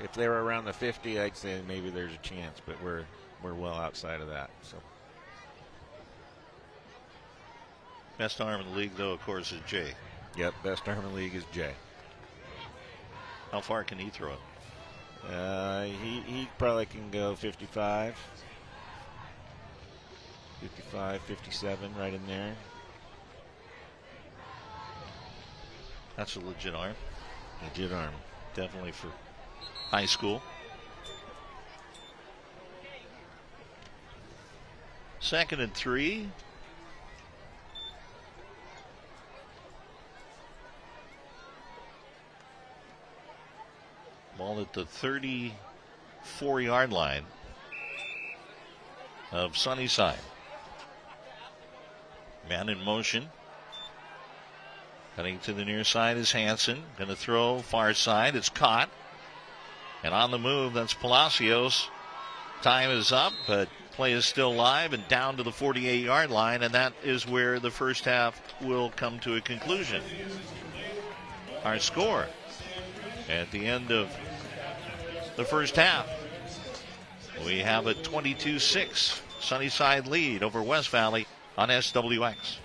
If they were around the 50, I'd say maybe there's a chance, but we're well outside of that. So. Best arm in the league, though, of course, is Jay. Yep, best arm in the league is Jay. How far can he throw it? He probably can go 55, 57, right in there. That's a legit arm. Legit arm. Definitely for high school. Second and 3. Ball at the 34-yard line of Sunnyside. Man in motion. Cutting to the near side is Hansen. Going to throw far side. It's caught. And on the move, that's Palacios. Time is up, but play is still live and down to the 48-yard line, and that is where the first half will come to a conclusion. Our score at the end of the first half, we have a 22-6 Sunnyside lead over West Valley on SWX.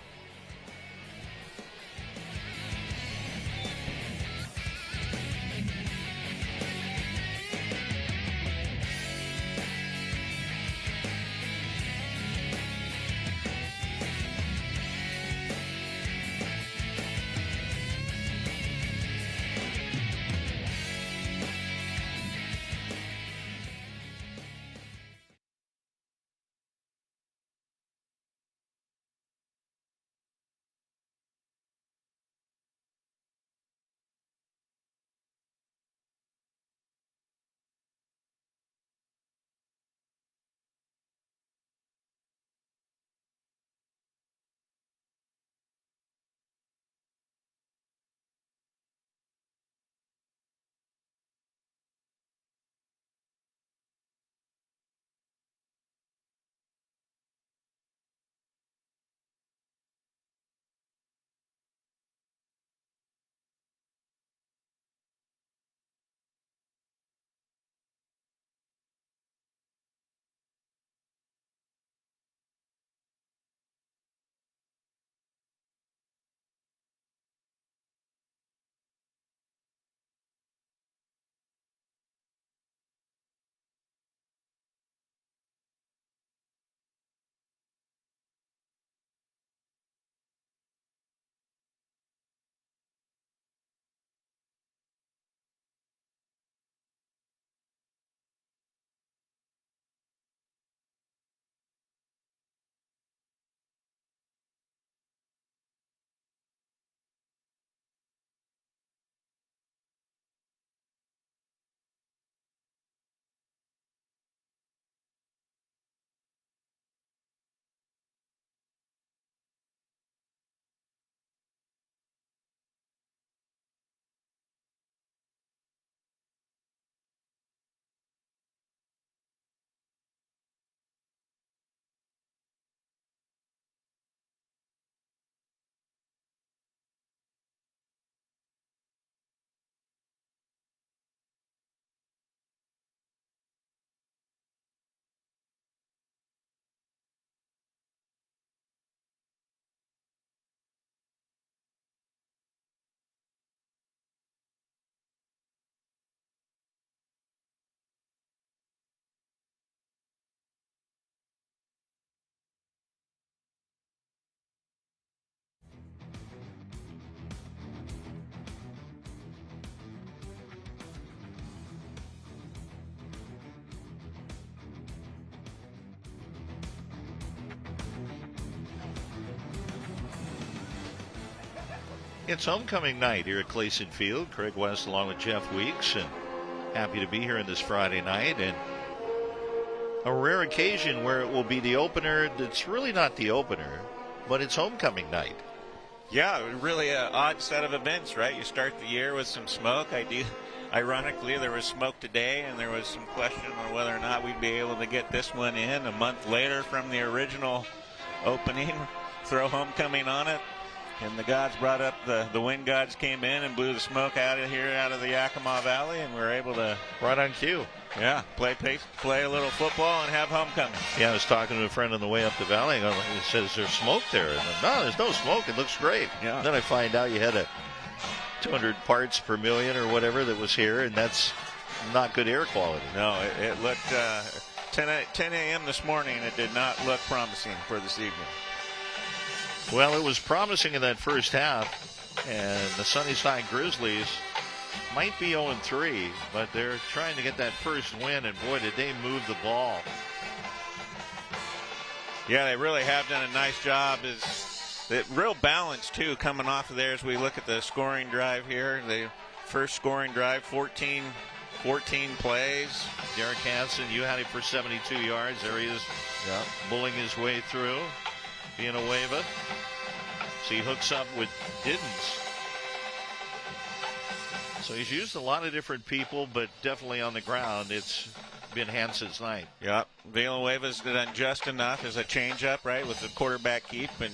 It's homecoming night here at Clayson Field. Craig West along with Jeff Weeks, and happy to be here on this Friday night. And a rare occasion where it will be the opener that's really not the opener, but it's homecoming night. Yeah, really an odd set of events, right? You start the year with some smoke. Ironically, there was smoke today, and there was some question on whether or not we'd be able to get this one in a month later from the original opening. Throw homecoming on it. And the gods brought up, the wind gods came in and blew the smoke out of here, out of the Yakima Valley, and we were able to, right on cue, yeah, play a little football and have homecoming. Yeah, I was talking to a friend on the way up the valley, and he says, there's smoke there. And no, there's no smoke. It looks great. Yeah. And then I find out you had a 200 parts per million or whatever that was here, and that's not good air quality. No, it looked, 10 a.m. this morning, it did not look promising for this evening. Well, it was promising in that first half, and the Sunnyside Grizzlies might be 0-3, but they're trying to get that first win, and boy, did they move the ball. Yeah, they really have done a nice job. Real balance, too, coming off of there as we look at the scoring drive here. The first scoring drive, 14 plays. Derek Hansen, you had him for 72 yards. There he is, bulling his way through. Villanueva. So he hooks up with Diddens. So he's used a lot of different people, but definitely on the ground, it's been Hansen's night. Yep. Villanueva's done just enough as a changeup, right, with the quarterback keep and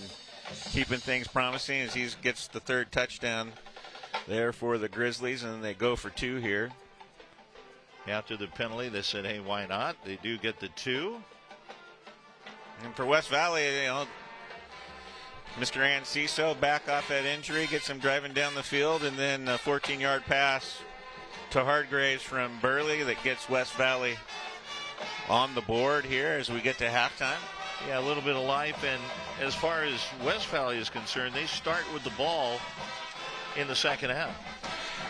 keeping things promising as he gets the third touchdown there for the Grizzlies, and they go for 2 here. After the penalty, they said, hey, why not? They do get the 2. And for West Valley, Mr. Anciso back off that injury, gets him driving down the field, and then a 14-yard pass to Hardgraves from Burley that gets West Valley on the board here as we get to halftime. Yeah, a little bit of life. And as far as West Valley is concerned, they start with the ball in the second half.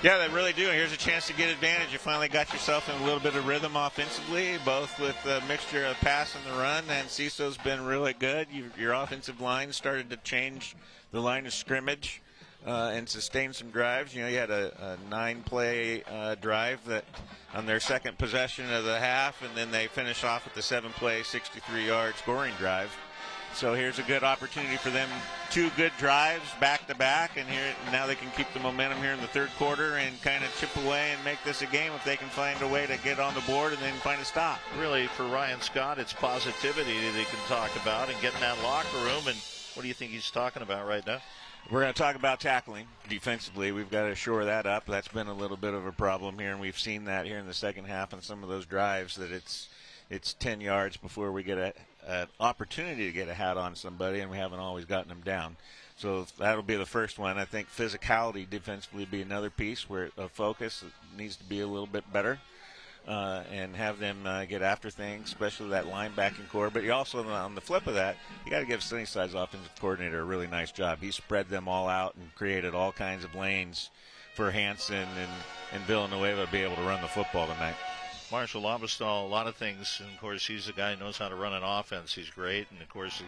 Yeah, they really do. Here's a chance to get advantage. You finally got yourself in a little bit of rhythm offensively, both with a mixture of pass and the run. And Ciso's been really good. Your offensive line started to change the line of scrimmage and sustain some drives. You had a 9-play drive that on their second possession of the half, and then they finish off with the 7-play, 63-yard scoring drive. So here's a good opportunity for them. 2 good drives back-to-back, and now they can keep the momentum here in the third quarter and kind of chip away and make this a game if they can find a way to get on the board and then find a stop. Really, for Ryan Scott, it's positivity that they can talk about and get in that locker room. And what do you think he's talking about right now? We're going to talk about tackling defensively. We've got to shore that up. That's been a little bit of a problem here, and we've seen that here in the second half on some of those drives that it's 10 yards before we get an opportunity to get a hat on somebody, and we haven't always gotten them down. So that'll be the first one. I think physicality defensively would be another piece where a focus needs to be a little bit better and have them get after things, especially that linebacking core. But you also, on the flip of that, you got to give Sunnyside's offensive coordinator a really nice job. He spread them all out and created all kinds of lanes for Hansen and Villanueva to be able to run the football tonight. Marshall Lobestall, a lot of things, and of course he's a guy who knows how to run an offense. He's great, and of course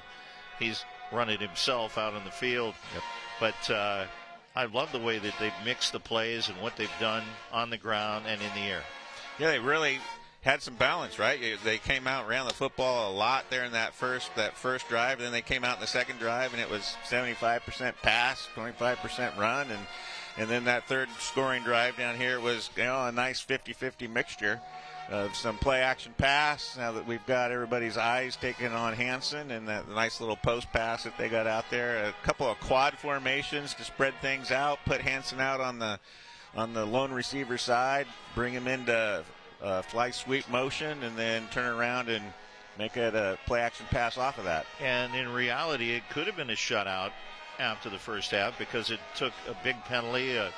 he's run it himself out on the field. Yep. But I love the way that they've mixed the plays and what they've done on the ground and in the air. Yeah, they really had some balance, right? They came out and ran the football a lot there in that first drive. Then they came out in the second drive, and it was 75% pass, 25% run, and then that third scoring drive down here was a nice 50-50 mixture of some play-action pass. Now that we've got everybody's eyes taken on Hansen and that nice little post pass that they got out there, a couple of quad formations to spread things out, put Hansen out on the lone receiver side, bring him into fly sweep motion, and then turn around and make it a play-action pass off of that. And in reality, it could have been a shutout after the first half because it took a big penalty, a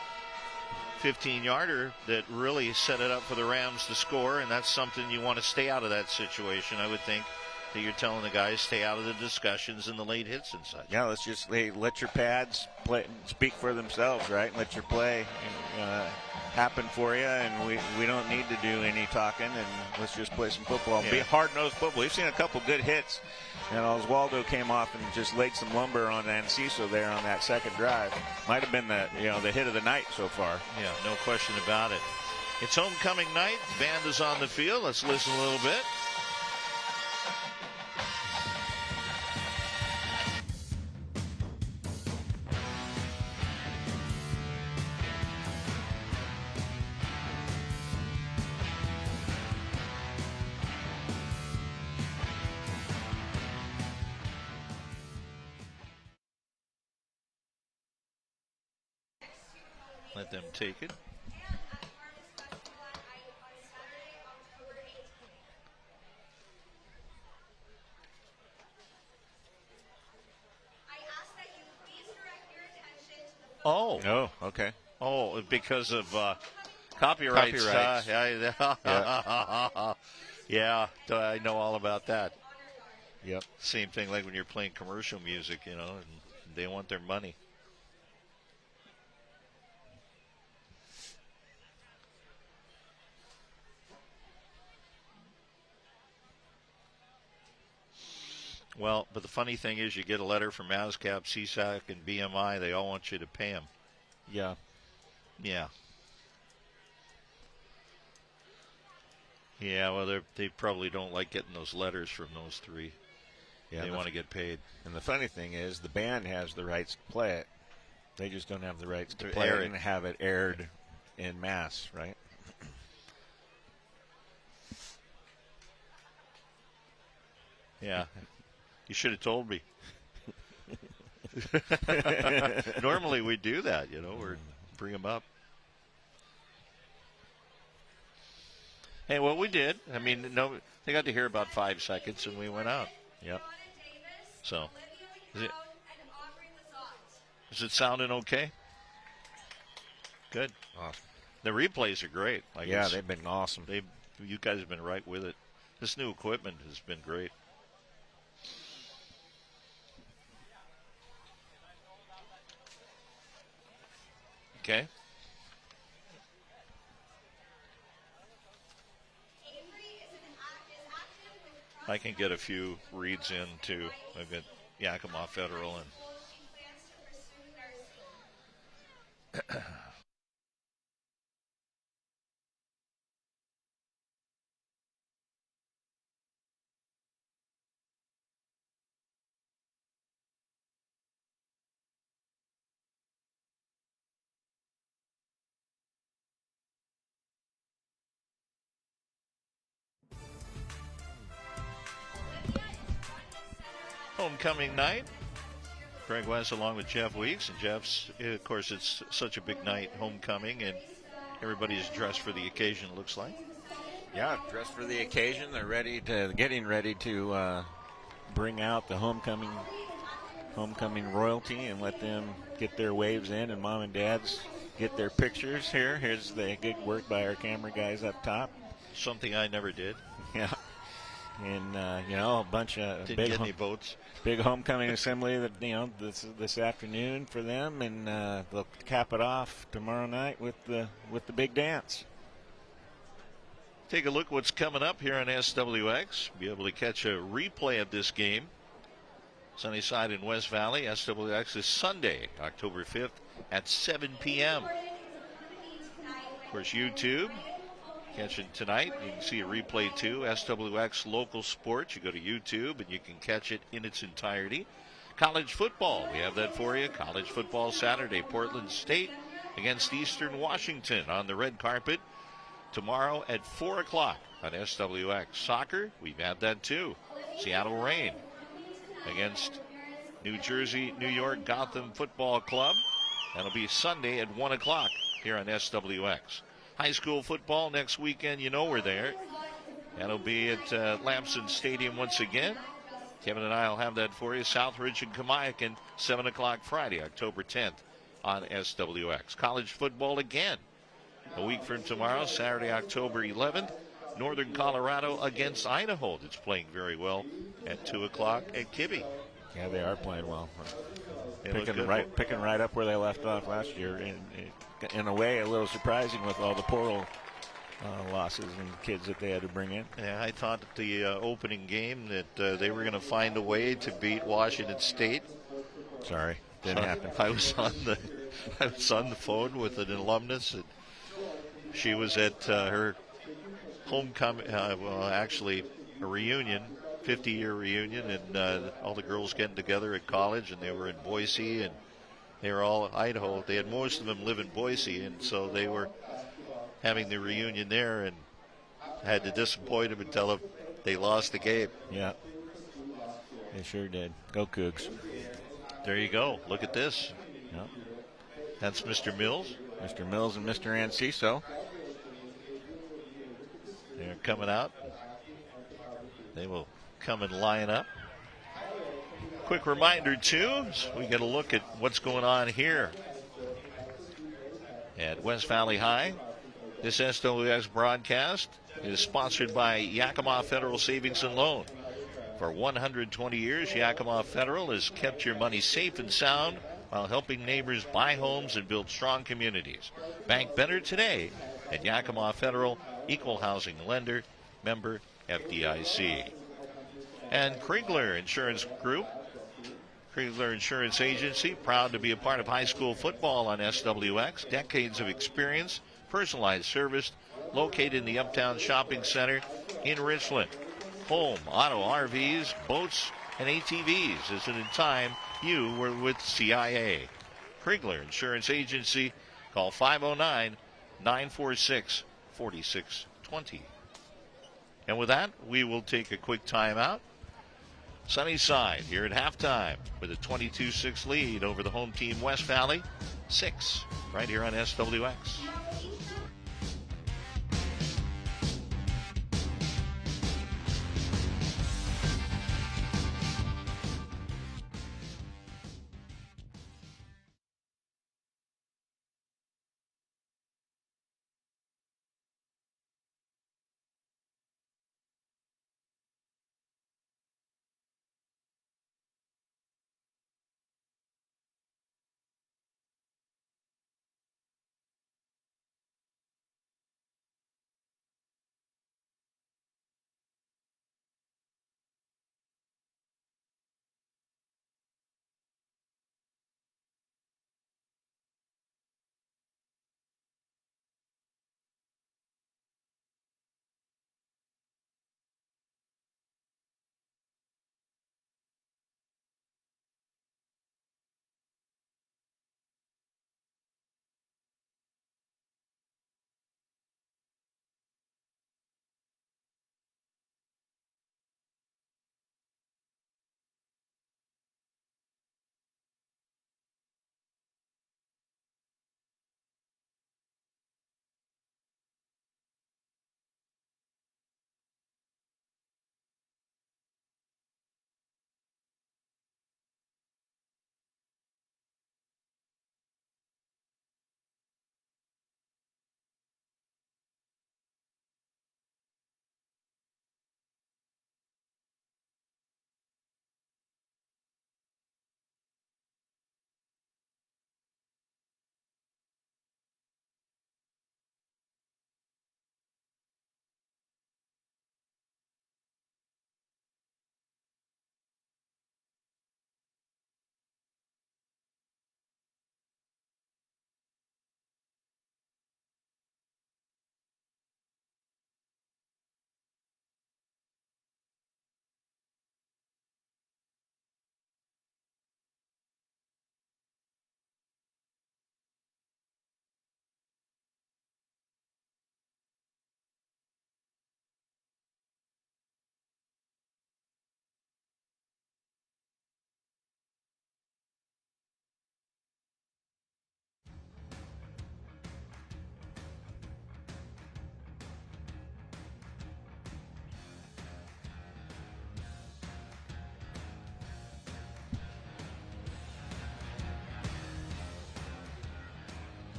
15-yarder that really set it up for the Rams to score, and that's something you want to stay out of that situation. I would think that you're telling the guys stay out of the discussions and the late hits and such. Yeah, let's just let your pads speak for themselves, right? Let your play happen for you, and we don't need to do any talking, and let's just play some football. Yeah. Be hard-nosed football. We've seen a couple good hits, and Oswaldo came off and just laid some lumber on Anciso there on that second drive. Might have been the hit of the night so far. Yeah, no question about it. It's homecoming night. Band is on the field. Let's listen a little bit. Let them take it. Oh, okay. Oh, because of copyrights. Yeah, I know all about that. Yep. Same thing like when you're playing commercial music, and they want their money. Well, but the funny thing is you get a letter from ASCAP, CSAC, and BMI. They all want you to pay them. Yeah. Yeah. Yeah, well, they probably don't like getting those letters from those three. Yeah, they want to get paid. And the funny thing is, the band has the rights to play it. They just don't have the rights to play air it and have it aired in mass, right? Yeah. You should have told me. Normally we do that, you know, or bring them up. Hey, well, we did. I mean, no, they got to hear about 5 seconds, and we went out. Yep. So, is it sounding okay? Good. Awesome. The replays are great. Yeah, they've been awesome. You guys have been right with it. This new equipment has been great. Okay. I can get a few reads in too. I've got Yakima Federal and homecoming night. Craig West along with Jeff Weeks. And Jeff's, of course, it's such a big night, homecoming, and everybody's dressed for the occasion, it looks like. Yeah, dressed for the occasion. They're getting ready to bring out the homecoming royalty and let them get their waves in, and mom and dads get their pictures here. Here's the good work by our camera guys up top. Something I never did. Yeah. And, a bunch of Didn't get any votes. Big homecoming assembly that, this afternoon for them, and they'll cap it off tomorrow night with the big dance. Take a look what's coming up here on SWX. Be able to catch a replay of this game. Sunnyside and West Valley. SWX is Sunday, October 5th at 7 p.m. Of course, YouTube. Catch it tonight. You can see a replay too. SWX Local Sports. You go to YouTube and you can catch it in its entirety. College football. We have that for you. College football Saturday. Portland State against Eastern Washington on the red carpet tomorrow at 4 o'clock on SWX. Soccer. We've had that too. Seattle Reign against New Jersey, New York Gotham Football Club. That'll be Sunday at 1 o'clock here on SWX. High school football next weekend, we're there. That'll be at Lamson Stadium once again. Kevin and I will have that for you. Southridge and Kamiakin, 7 o'clock Friday, October 10th on SWX. College football again. A week from tomorrow, Saturday, October 11th. Northern Colorado against Idaho. That's playing very well at 2 o'clock at Kibbe. Yeah, they are playing well. Picking right up where they left off last year. In a way, a little surprising with all the portal losses and kids that they had to bring in. Yeah, I thought at the opening game that they were going to find a way to beat Washington State. Sorry, didn't happen. I was on the phone with an alumnus. And she was at her homecoming, actually a reunion, 50-year reunion, and all the girls getting together at college, and they were in Boise, and they were all Idaho. They had most of them live in Boise, and so they were having the reunion there, and had to disappoint them and tell them they lost the game. Yeah, they sure did. Go Cougs. There you go. Look at this. Yep. That's Mr. Mills. Mr. Mills and Mr. Anciso. They're coming out. They will come and line up. Quick reminder, too, so we get a look at what's going on here at West Valley High. This SWX broadcast is sponsored by Yakima Federal Savings and Loan. For 120 years, Yakima Federal has kept your money safe and sound while helping neighbors buy homes and build strong communities. Bank better today at Yakima Federal, equal housing lender, member FDIC. And Kriegler Insurance Group, Kriegler Insurance Agency, proud to be a part of high school football on SWX. Decades of experience, personalized service, located in the Uptown Shopping Center in Richland. Home, auto, RVs, boats, and ATVs. Isn't it time you were with CIA? Krigler Insurance Agency. Call 509-946-4620. And with that, we will take a quick timeout. Sunnyside here at halftime with a 22-6 lead over the home team West Valley. 6 right here on SWX.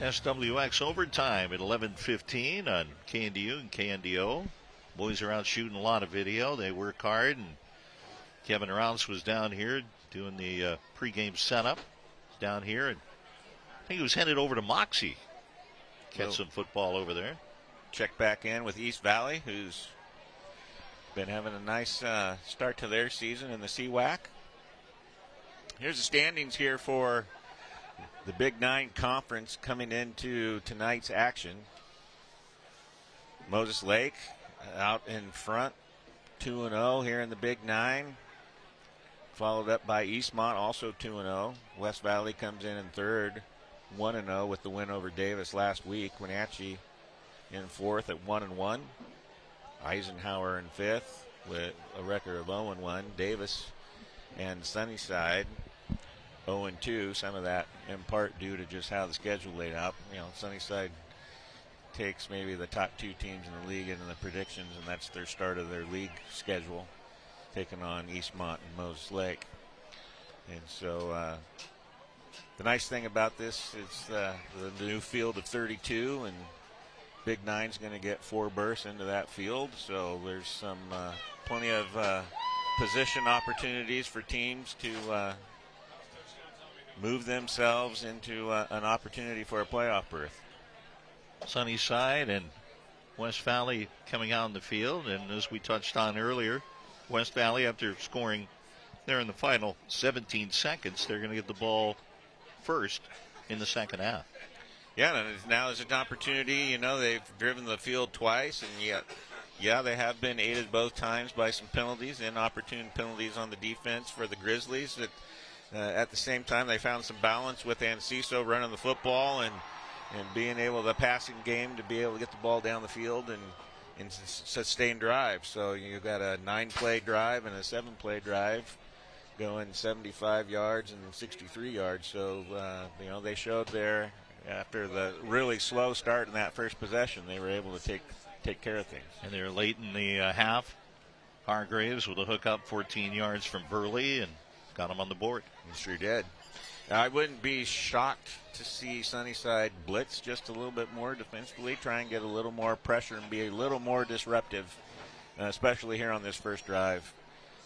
SWX overtime at 11:15 on KNDU and KNDO. Boys are out shooting a lot of video. They work hard, and Kevin Rouse was down here doing the pregame setup down here, and I think he was headed over to Moxie. Catch some football over there. Check back in with East Valley, who's been having a nice start to their season in the SWX. Here's the standings here for the Big Nine Conference coming into tonight's action. Moses Lake out in front, 2-0 here in the Big Nine. Followed up by Eastmont, also 2-0. West Valley comes in third, 1-0 with the win over Davis last week. Wenatchee in fourth at 1-1. Eisenhower in fifth with a record of 0-1. Davis and Sunnyside 0-2. Some of that in part due to just how the schedule laid out. You know, Sunnyside takes maybe the top two teams in the league into the predictions, and that's their start of their league schedule, taking on Eastmont and Moses Lake. And so the nice thing about this is the new field of 32, and Big Nine's going to get 4 berths into that field. So there's some plenty of position opportunities for teams to move themselves into an opportunity for a playoff berth. Sunnyside and West Valley coming out in the field, and as we touched on earlier, West Valley, after scoring there in the final 17 seconds, they're going to get the ball first in the second half. Yeah, and now is an opportunity. You know, they've driven the field twice, and yet Yeah, they have been aided both times by some penalties, inopportune penalties on the defense for the Grizzlies. At the same time, they found some balance with Enciso running the football and being able, the passing game, to be able to get the ball down the field and sustain drives. So you've got a 9-play drive and a 7-play drive going 75 yards and 63 yards. So, they showed there after the really slow start in that first possession, they were able to take care of things. And they're late in the half. Hargraves with a hookup 14 yards from Burley and got him on the board. He sure did. I wouldn't be shocked to see Sunnyside blitz just a little bit more defensively, try and get a little more pressure and be a little more disruptive, especially here on this first drive,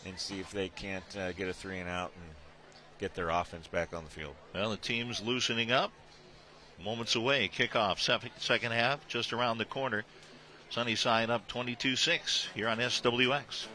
and see if they can't get a 3-and-out and get their offense back on the field. Well, the team's loosening up. Moments away. Kickoff, second half, just around the corner. Sunnyside up 22-6 here on SWX.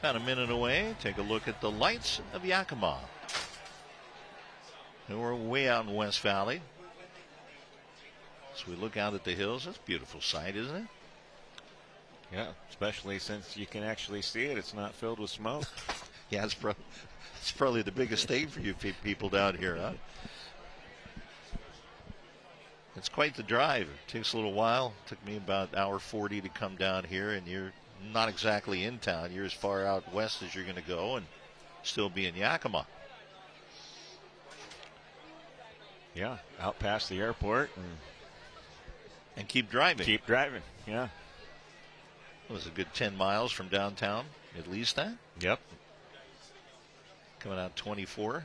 About a minute away. Take a look at the lights of Yakima. And we're way out in West Valley. So we look out at the hills. That's a beautiful sight, isn't it? Yeah, especially since you can actually see it. It's not filled with smoke. Yeah, it's probably the biggest thing for you people down here, huh? It's quite the drive. It takes a little while. It took me about an hour 40 to come down here, and you're not exactly in town. You're as far out west as you're going to go and still be in Yakima. Yeah, out past the airport and keep driving. Keep driving, yeah. It was a good 10 miles from downtown, at least that. Yep. Coming out 24.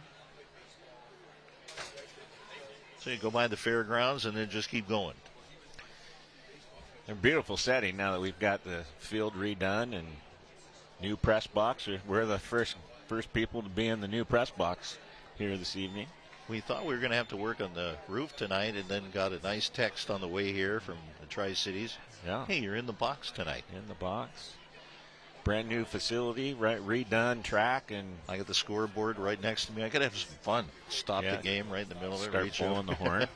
So you go by the fairgrounds and then just keep going. A beautiful setting now that we've got the field redone and new press box. We're the first people to be in the new press box here this evening. We thought we were going to have to work on the roof tonight, and then got a nice text on the way here from the Tri-Cities. Yeah. Hey, you're in the box tonight. In the box. Brand new facility, redone track, and I got the scoreboard right next to me. I got to have some fun. Stop the game right in the middle of it. Start blowing the horn.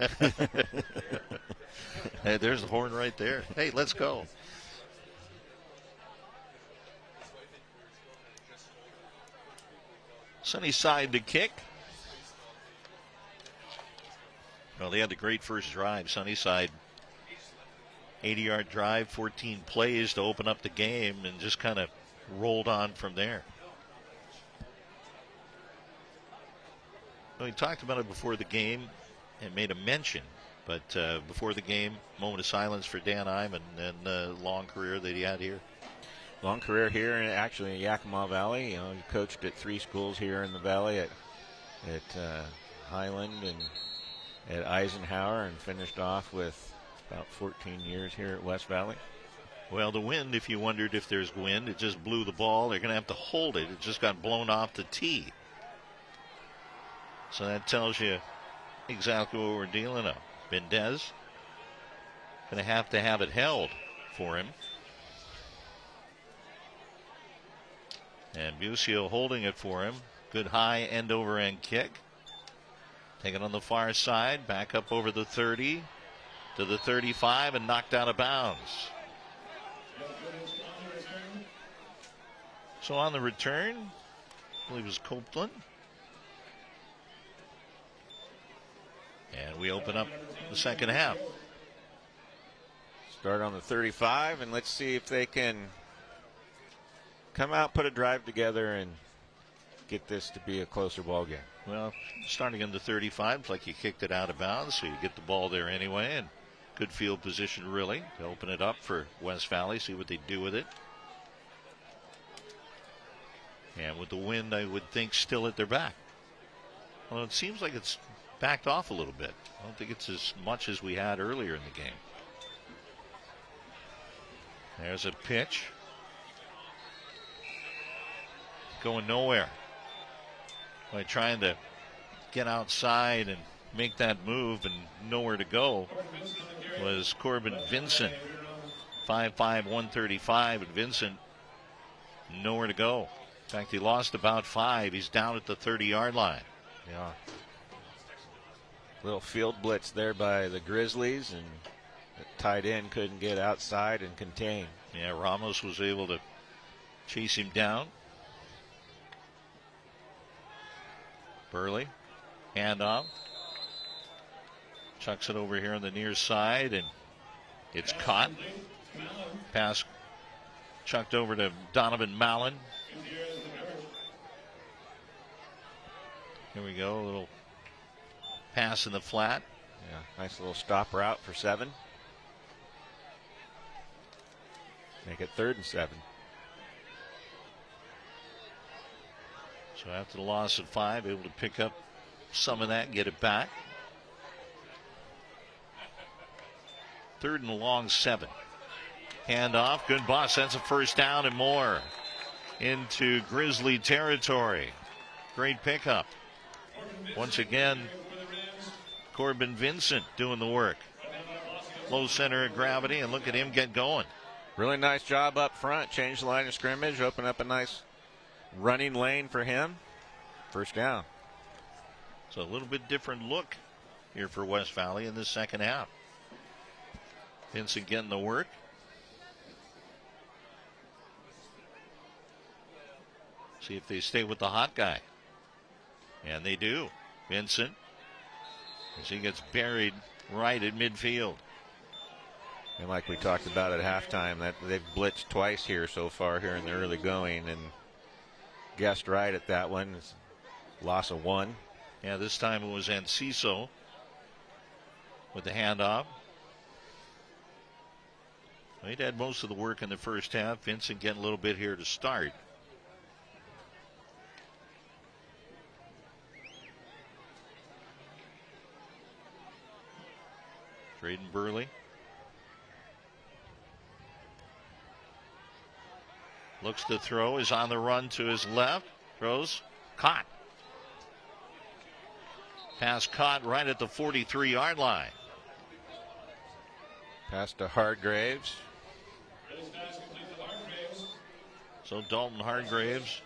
Hey, there's the horn right there. Hey, let's go. Sunnyside to kick. Well, they had the great first drive. Sunnyside 80-yard drive, 14 plays to open up the game, and just kind of rolled on from there. Well, he talked about it before the game and made a mention, but before the game, moment of silence for Dan Iman and the long career that he had here. Long career here, and actually in Yakima Valley. You know, he coached at 3 schools here in the valley, at Highland and at Eisenhower, and finished off with about 14 years here at West Valley. Well, the wind, if you wondered if there's wind, it just blew the ball. They're going to have to hold it. It just got blown off the tee. So that tells you exactly what we're dealing with. Bendez going to have it held for him. And Busio holding it for him. Good high end over end kick. Taken on the far side, back up over the 30 to the 35 and knocked out of bounds. So on the return, I believe it was Copeland. And we open up the second half. Start on the 35, and let's see if they can come out, put a drive together, and get this to be a closer ball game. Well, starting in the 35, it's like you kicked it out of bounds, so you get the ball there anyway, and good field position really to open it up for West Valley, see what they do with it. And with the wind, I would think still at their back. Well, it seems like it's backed off a little bit. I don't think it's as much as we had earlier in the game. There's a pitch. Going nowhere. By trying to get outside and make that move and nowhere to go was Corbin Vincent. 5'5", 135, and Vincent nowhere to go. In fact, he lost about 5. He's down at the 30-yard line. Yeah. Little field blitz there by the Grizzlies, and the tight end couldn't get outside and contain. Yeah, Ramos was able to chase him down. Burley, handoff. Chucks it over here on the near side, and it's caught. Pass chucked over to Donovan Mallon. Here we go, a little pass in the flat. Yeah, nice little stop route for 7. Make it 3rd and 7. So after the loss of 5, able to pick up some of that and get it back. 3rd and a long 7. Handoff, good boss. That's a first down and more into Grizzly territory. Great pickup. Once again, Corbin Vincent doing the work. Low center of gravity, and look at him get going. Really nice job up front. Change the line of scrimmage, open up a nice running lane for him. First down. So a little bit different look here for West Valley in the second half. Vincent getting the work. See if they stay with the hot guy. And they do. Vincent, as he gets buried right at midfield. And like we talked about at halftime, that they've blitzed twice here so far here in the early going, and guessed right at that one. It's loss of 1. Yeah, this time it was Enciso with the handoff. He'd had most of the work in the first half. Vincent getting a little bit here to start. Braden Burley. Looks to throw, is on the run to his left. Throws, caught. Pass caught right at the 43-yard line. Pass to Hargraves. So Dalton Hargraves,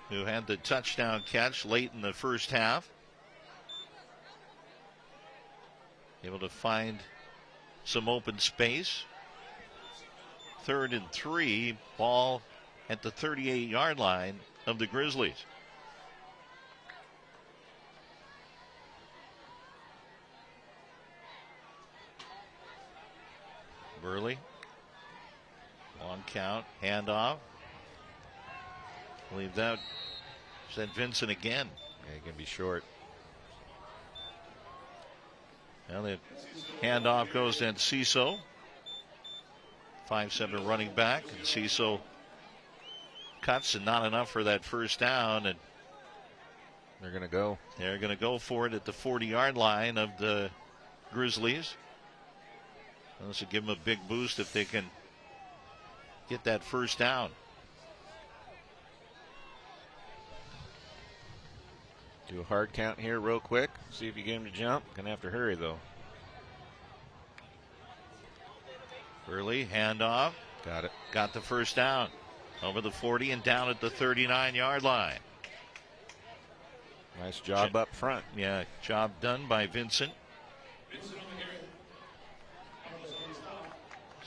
who had the touchdown catch late in the first half, able to find some open space. 3rd and 3, ball at the 38-yard line of the Grizzlies. Burley. Long count. Handoff. I believe that sent Vincent again. Yeah, he can be short. Well, the handoff goes to Enciso. 5'7" running back. And Enciso cuts and not enough for that first down. And they're going to go. They're going to go for it at the 40-yard line of the Grizzlies. This will give them a big boost if they can get that first down. Do a hard count here real quick. See if you get him to jump. Gonna have to hurry though. Burley, handoff. Got it. Got the first down. Over the 40 and down at the 39-yard line. Nice job up front. Yeah, job done by Vincent.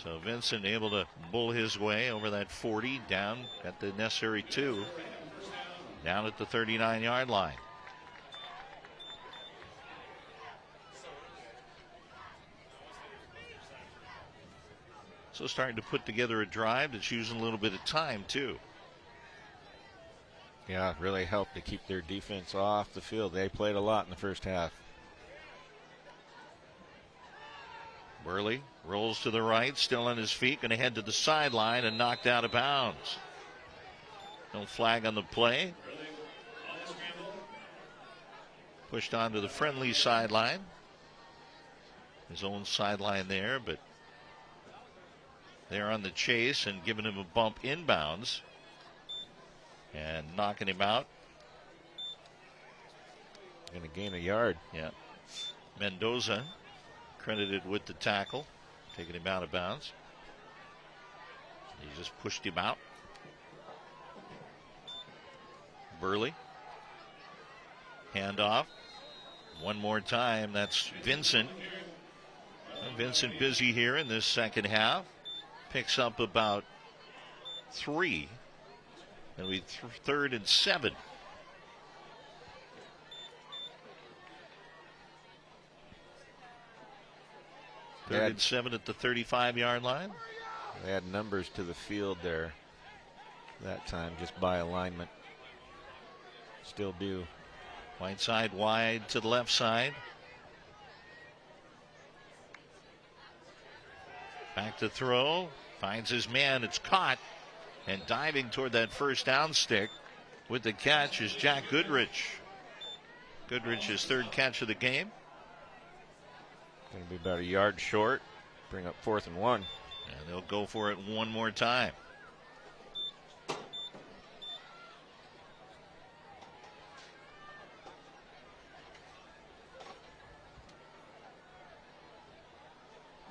So Vincent able to bull his way over that 40, down at the necessary 2. Down at the 39-yard line. So starting to put together a drive that's using a little bit of time too. Yeah, it really helped to keep their defense off the field. They played a lot in the first half. Burley rolls to the right, still on his feet, going to head to the sideline and knocked out of bounds. No flag on the play. Pushed onto the friendly sideline. His own sideline there, but they're on the chase and giving him a bump inbounds and knocking him out. Going to gain a yard. Yeah. Mendoza credited with the tackle, taking him out of bounds. He just pushed him out. Burley. Handoff. One more time. That's Vincent. Vincent busy here in this second half. Picks up about 3. It'll be 3rd and 7. Third and 7 at the 35-yard line. They had numbers to the field there that time, just by alignment. Still do. Right side wide to the left side. Back to throw. Finds his man. It's caught. And diving toward that first down stick with the catch is Jack Goodrich. Goodrich's 3rd catch of the game. Going to be about a yard short. Bring up 4th and 1. And they'll go for it one more time.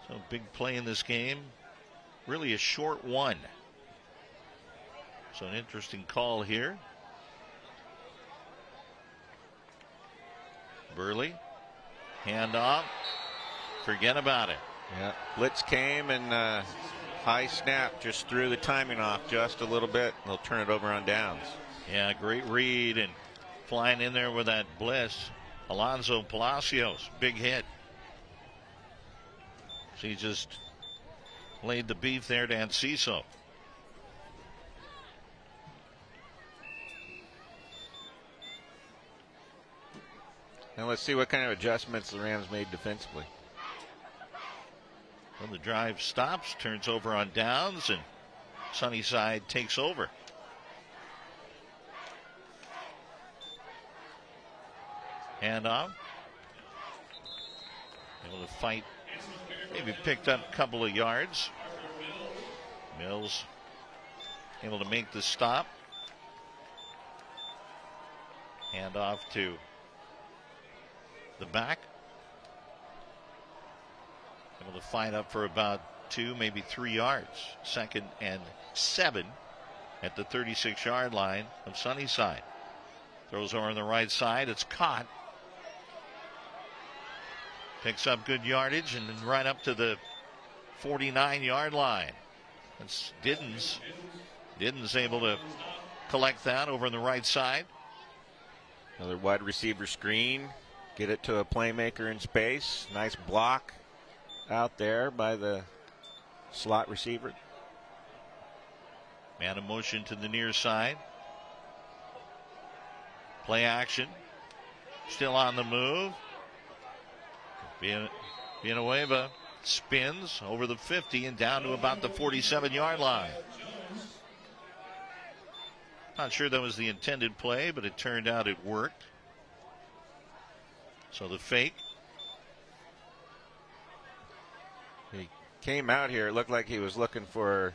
So big play in this game. Really a short one. So an interesting call here. Burley. Handoff. Forget about it. Yeah. Blitz came and high snap just threw the timing off just a little bit. They'll turn it over on downs. Yeah, great read and flying in there with that blitz. Alonzo Palacios, big hit. She just laid the beef there to Enciso. Now let's see what kind of adjustments the Rams made defensively. Well, the drive stops, turns over on downs, and Sunnyside takes over. Handoff. Able to fight. Maybe picked up a couple of yards. Mills able to make the stop. Handoff to the back. Able to fight up for about 2, maybe 3 yards. 2nd and 7 at the 36-yard line of Sunnyside. Throws over on the right side. It's caught. Picks up good yardage and then right up to the 49-yard line. It's Diddens. Diddens able to collect that over on the right side. Another wide receiver screen. Get it to a playmaker in space. Nice block out there by the slot receiver. Man in motion to the near side. Play action. Still on the move. Villanueva spins over the 50 and down to about the 47-yard line. Not sure that was the intended play, but it turned out it worked. So the fake. He came out here. It looked like he was looking for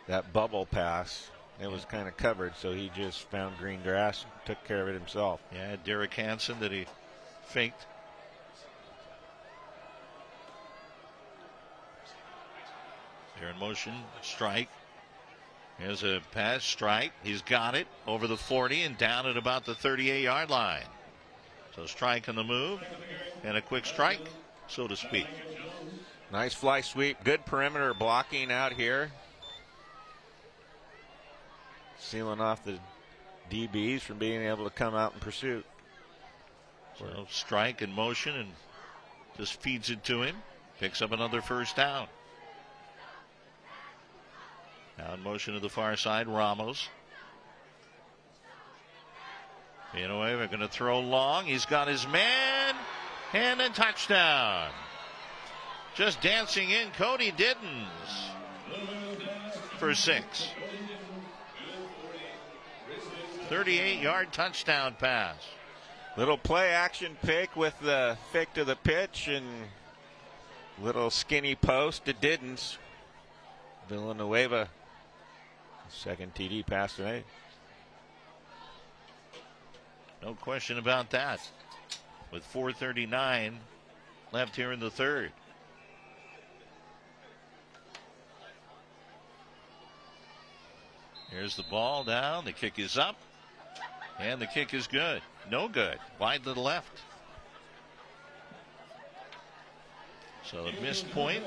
that bubble pass. It was kind of covered, so he just found green grass, took care of it himself. Yeah, Derek Hansen that he faked. They're in motion, strike. Here's a pass, strike. He's got it over the 40 and down at about the 38-yard line. So strike on the move and a quick strike, so to speak. Nice fly sweep. Good perimeter blocking out here. Sealing off the DBs from being able to come out in pursuit. So strike in motion and just feeds it to him. Picks up another first down. Now in motion to the far side, Ramos. Villanueva going to throw long. He's got his man and a touchdown. Just dancing in Cody Diddens for 6. 38-yard touchdown pass. Little play action pick with the fake to the pitch and little skinny post to Diddens. Villanueva, second TD pass tonight. No question about that. With 4:39 left here in the third. Here's the ball down. The kick is up. And the kick is good. No good. Wide to the left. So a missed point.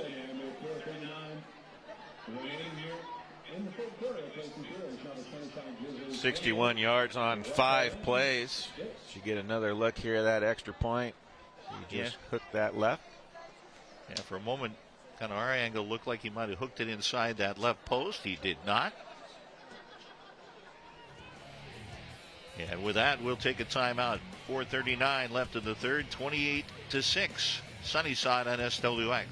61 yards on 5 plays. Should get another look here at that extra point. He just hooked that left. Yeah, for a moment, kind of our angle looked like he might have hooked it inside that left post. He did not. Yeah, and with that, we'll take a timeout. 4:39 left in the third, 28-6. Sunnyside on SWX.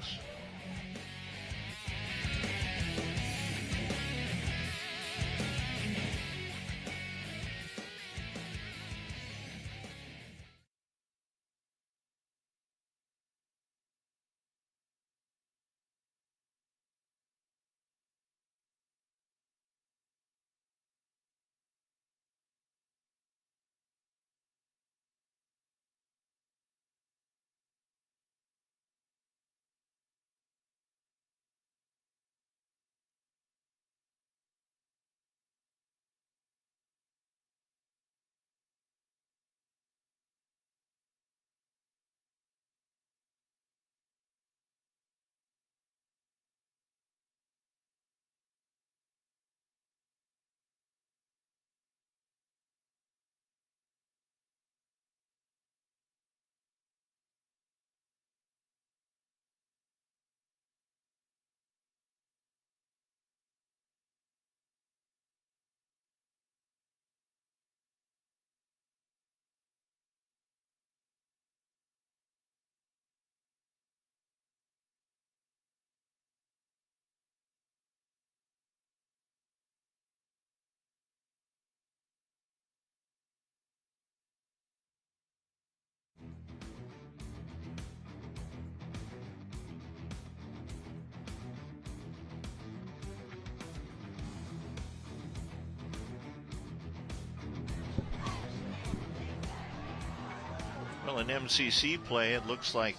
Well, in MCC play, it looks like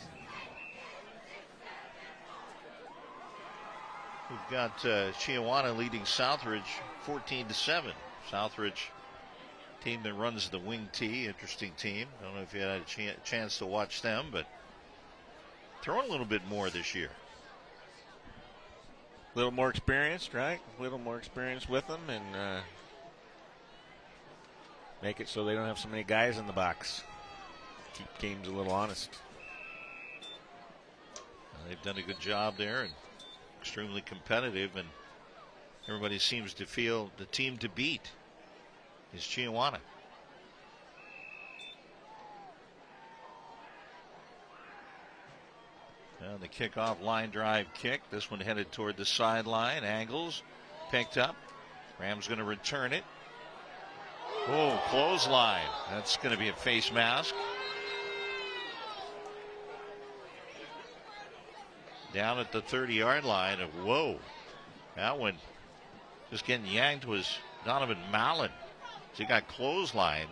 we've got Chiawana leading Southridge 14-7. Southridge, team that runs the wing T, interesting team. I don't know if you had a chance to watch them, but throwing a little bit more this year. A little more experienced, right? A little more experience with them and make it so they don't have so many guys in the box. Keep teams a little honest. They've done a good job there and extremely competitive, and everybody seems to feel the team to beat is Chiawana. And the kickoff line drive kick. This one headed toward the sideline. Angles picked up. Rams going to return it. Oh, clothesline. That's going to be a face mask. Down at the 30-yard line. Whoa. That one just getting yanked was Donovan Mallon. So he got clotheslined.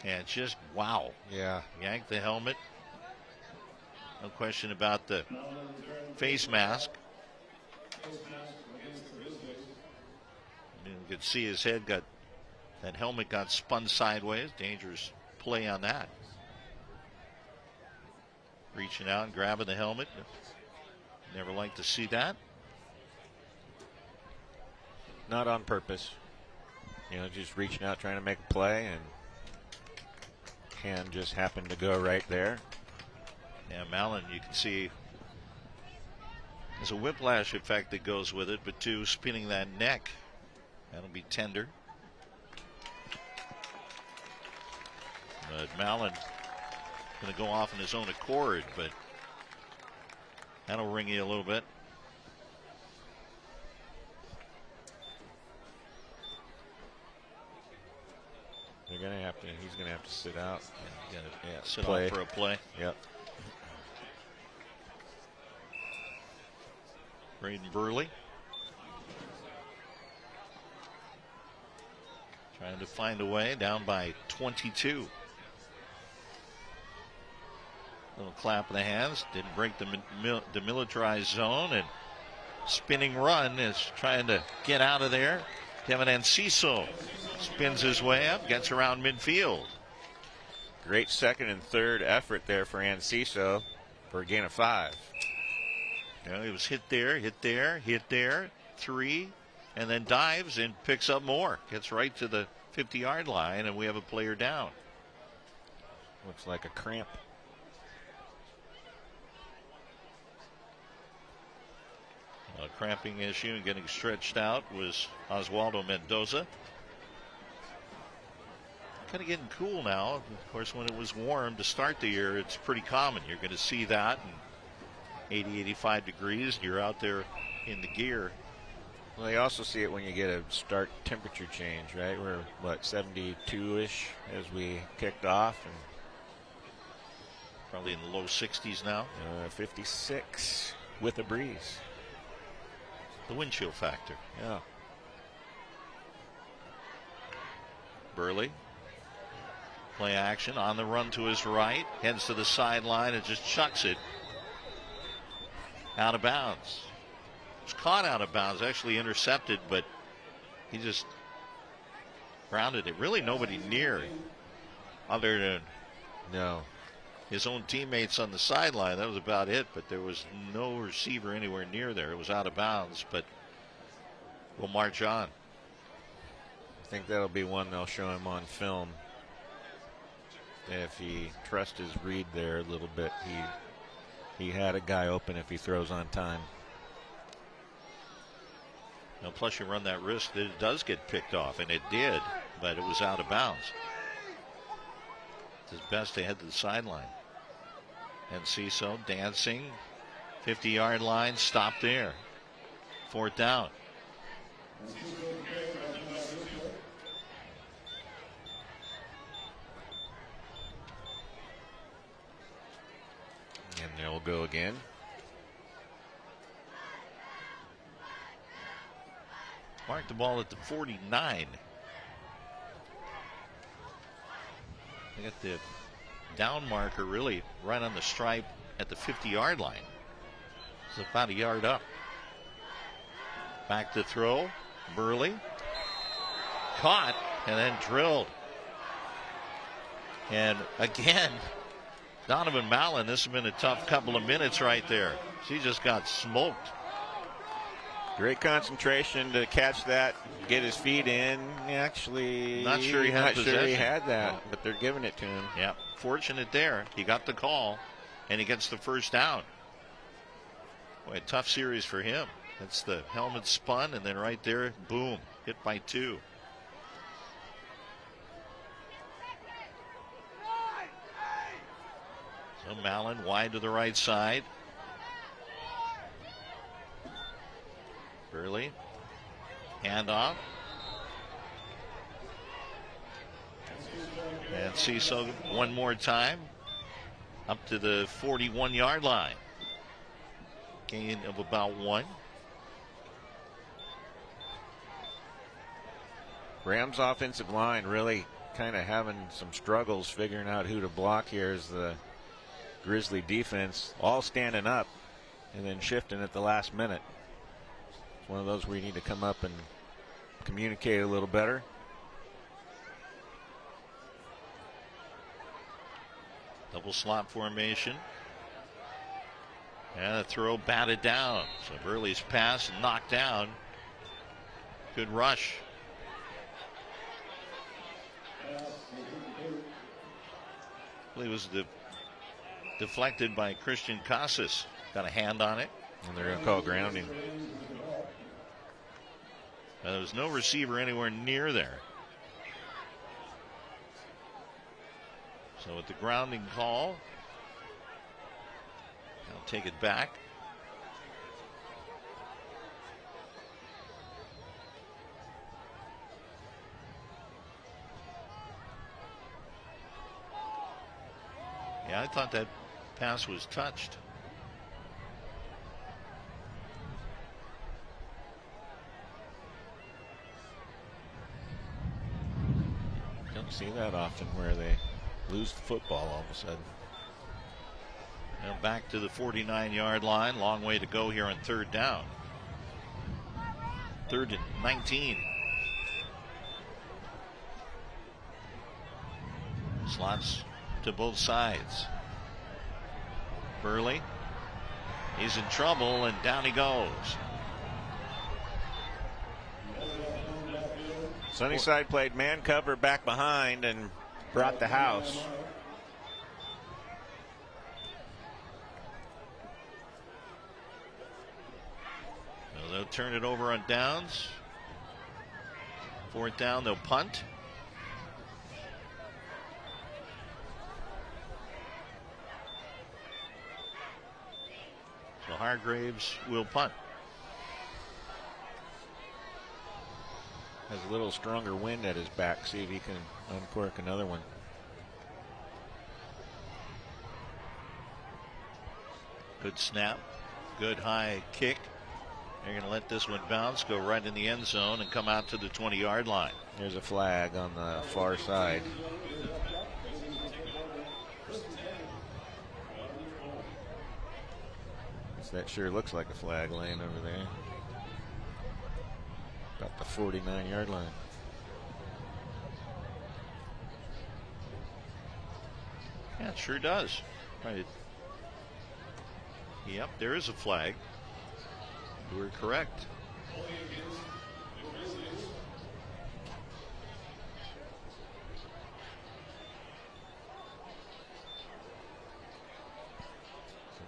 And just, wow. Yeah. Yanked the helmet. No question about the face mask. You could see his head got, that helmet got spun sideways. Dangerous play on that. Reaching out and grabbing the helmet. Never like to see that. Not on purpose. You know, just reaching out, trying to make a play, and hand just happened to go right there. Yeah, Mallon, you can see there's a whiplash effect that goes with it, but two, spinning that neck. That'll be tender. But Mallon going to go off on his own accord, but that'll ring you a little bit. They're going to have to, he's going to have to sit out. Yeah, sit out for a play. Yep. Braden Burley trying to find a way, down by 22. Little clap of the hands, didn't break the demilitarized zone, and spinning run is trying to get out of there. Kevin Enciso spins his way up, gets around midfield. Great second and third effort there for Enciso for a gain of 5. You know, he was hit there, hit there, 3, and then dives and picks up more. Gets right to the 50-yard line, and we have a player down. Looks like a cramp. A cramping issue and getting stretched out was Oswaldo Mendoza. Kind of getting cool now. Of course, when it was warm to start the year, it's pretty common. You're going to see that. And 80, 85 degrees, you're out there in the gear. Well, you also see it when you get a start temperature change, right? We're, what, 72-ish as we kicked off. And probably in the low 60s now. 56 with a breeze. The wind chill factor. Yeah. Burley. Play action on the run to his right. Heads to the sideline and just chucks it out of bounds. It's caught out of bounds, actually intercepted, but he just grounded it. Really nobody near other than his own teammates on the sideline. That was about it, but there was no receiver anywhere near there. It was out of bounds, but we'll march on. I think that'll be one they'll show him on film. If he trusts his read there a little bit, he had a guy open if he throws on time. Now, plus you run that risk that it does get picked off, and it did, but it was out of bounds. It's his best to head to the sideline. And Ciso dancing, 50-yard line, stop there. 4th down. And they'll go again. Mark the ball at the 49. They got the down marker really right on the stripe at the 50-yard line. It's about a yard up. Back to throw. Burley. Caught and then drilled. And again, Donovan Mallon, this has been a tough couple of minutes right there. She just got smoked. Great concentration to catch that, get his feet in. Actually, not sure he had that, but they're giving it to him. Yeah, fortunate there. He got the call. and he gets the first down. Boy, a tough series for him. That's the helmet spun, and then right there, boom, hit by 2. So Mallon wide to the right side. Burley, handoff. And Cecil one more time up to the 41-yard line. Gain of about 1. Rams offensive line really kind of having some struggles figuring out who to block here as the Grizzly defense all standing up and then shifting at the last minute. It's one of those where you need to come up and communicate a little better. Double slot formation. And a throw batted down. So Burley's pass knocked down. Good rush. It was deflected by Christian Casas. Got a hand on it. And they're going to call grounding. There was no receiver anywhere near there. So with the grounding call, I'll take it back. Yeah, I thought that pass was touched. Don't see that often where they lose the football all of a sudden. Now back to the 49-yard line. Long way to go here on 3rd down. 3rd and 19. Slots to both sides. Burley. He's in trouble, and down he goes. Sunnyside played man cover back behind and brought the house. So they'll turn it over on downs. 4th down, they'll punt. So Hargraves will punt. Has a little stronger wind at his back. See if he can uncork another one. Good snap. Good high kick. They're going to let this one bounce, go right in the end zone, and come out to the 20-yard line. There's a flag on the far side. That sure looks like a flag laying over there. About the 49-yard line. Yeah, it sure does. Right. Yep, there is a flag. You were correct.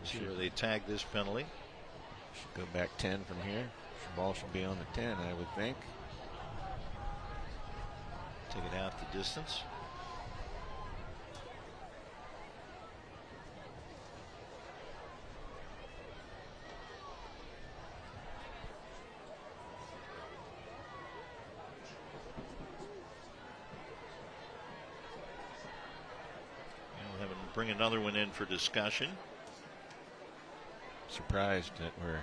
See where they tag this penalty. Should go back 10 from here. The ball should be on the 10, I would think. Take it out the distance. We'll have to bring another one in for discussion. Surprised that we're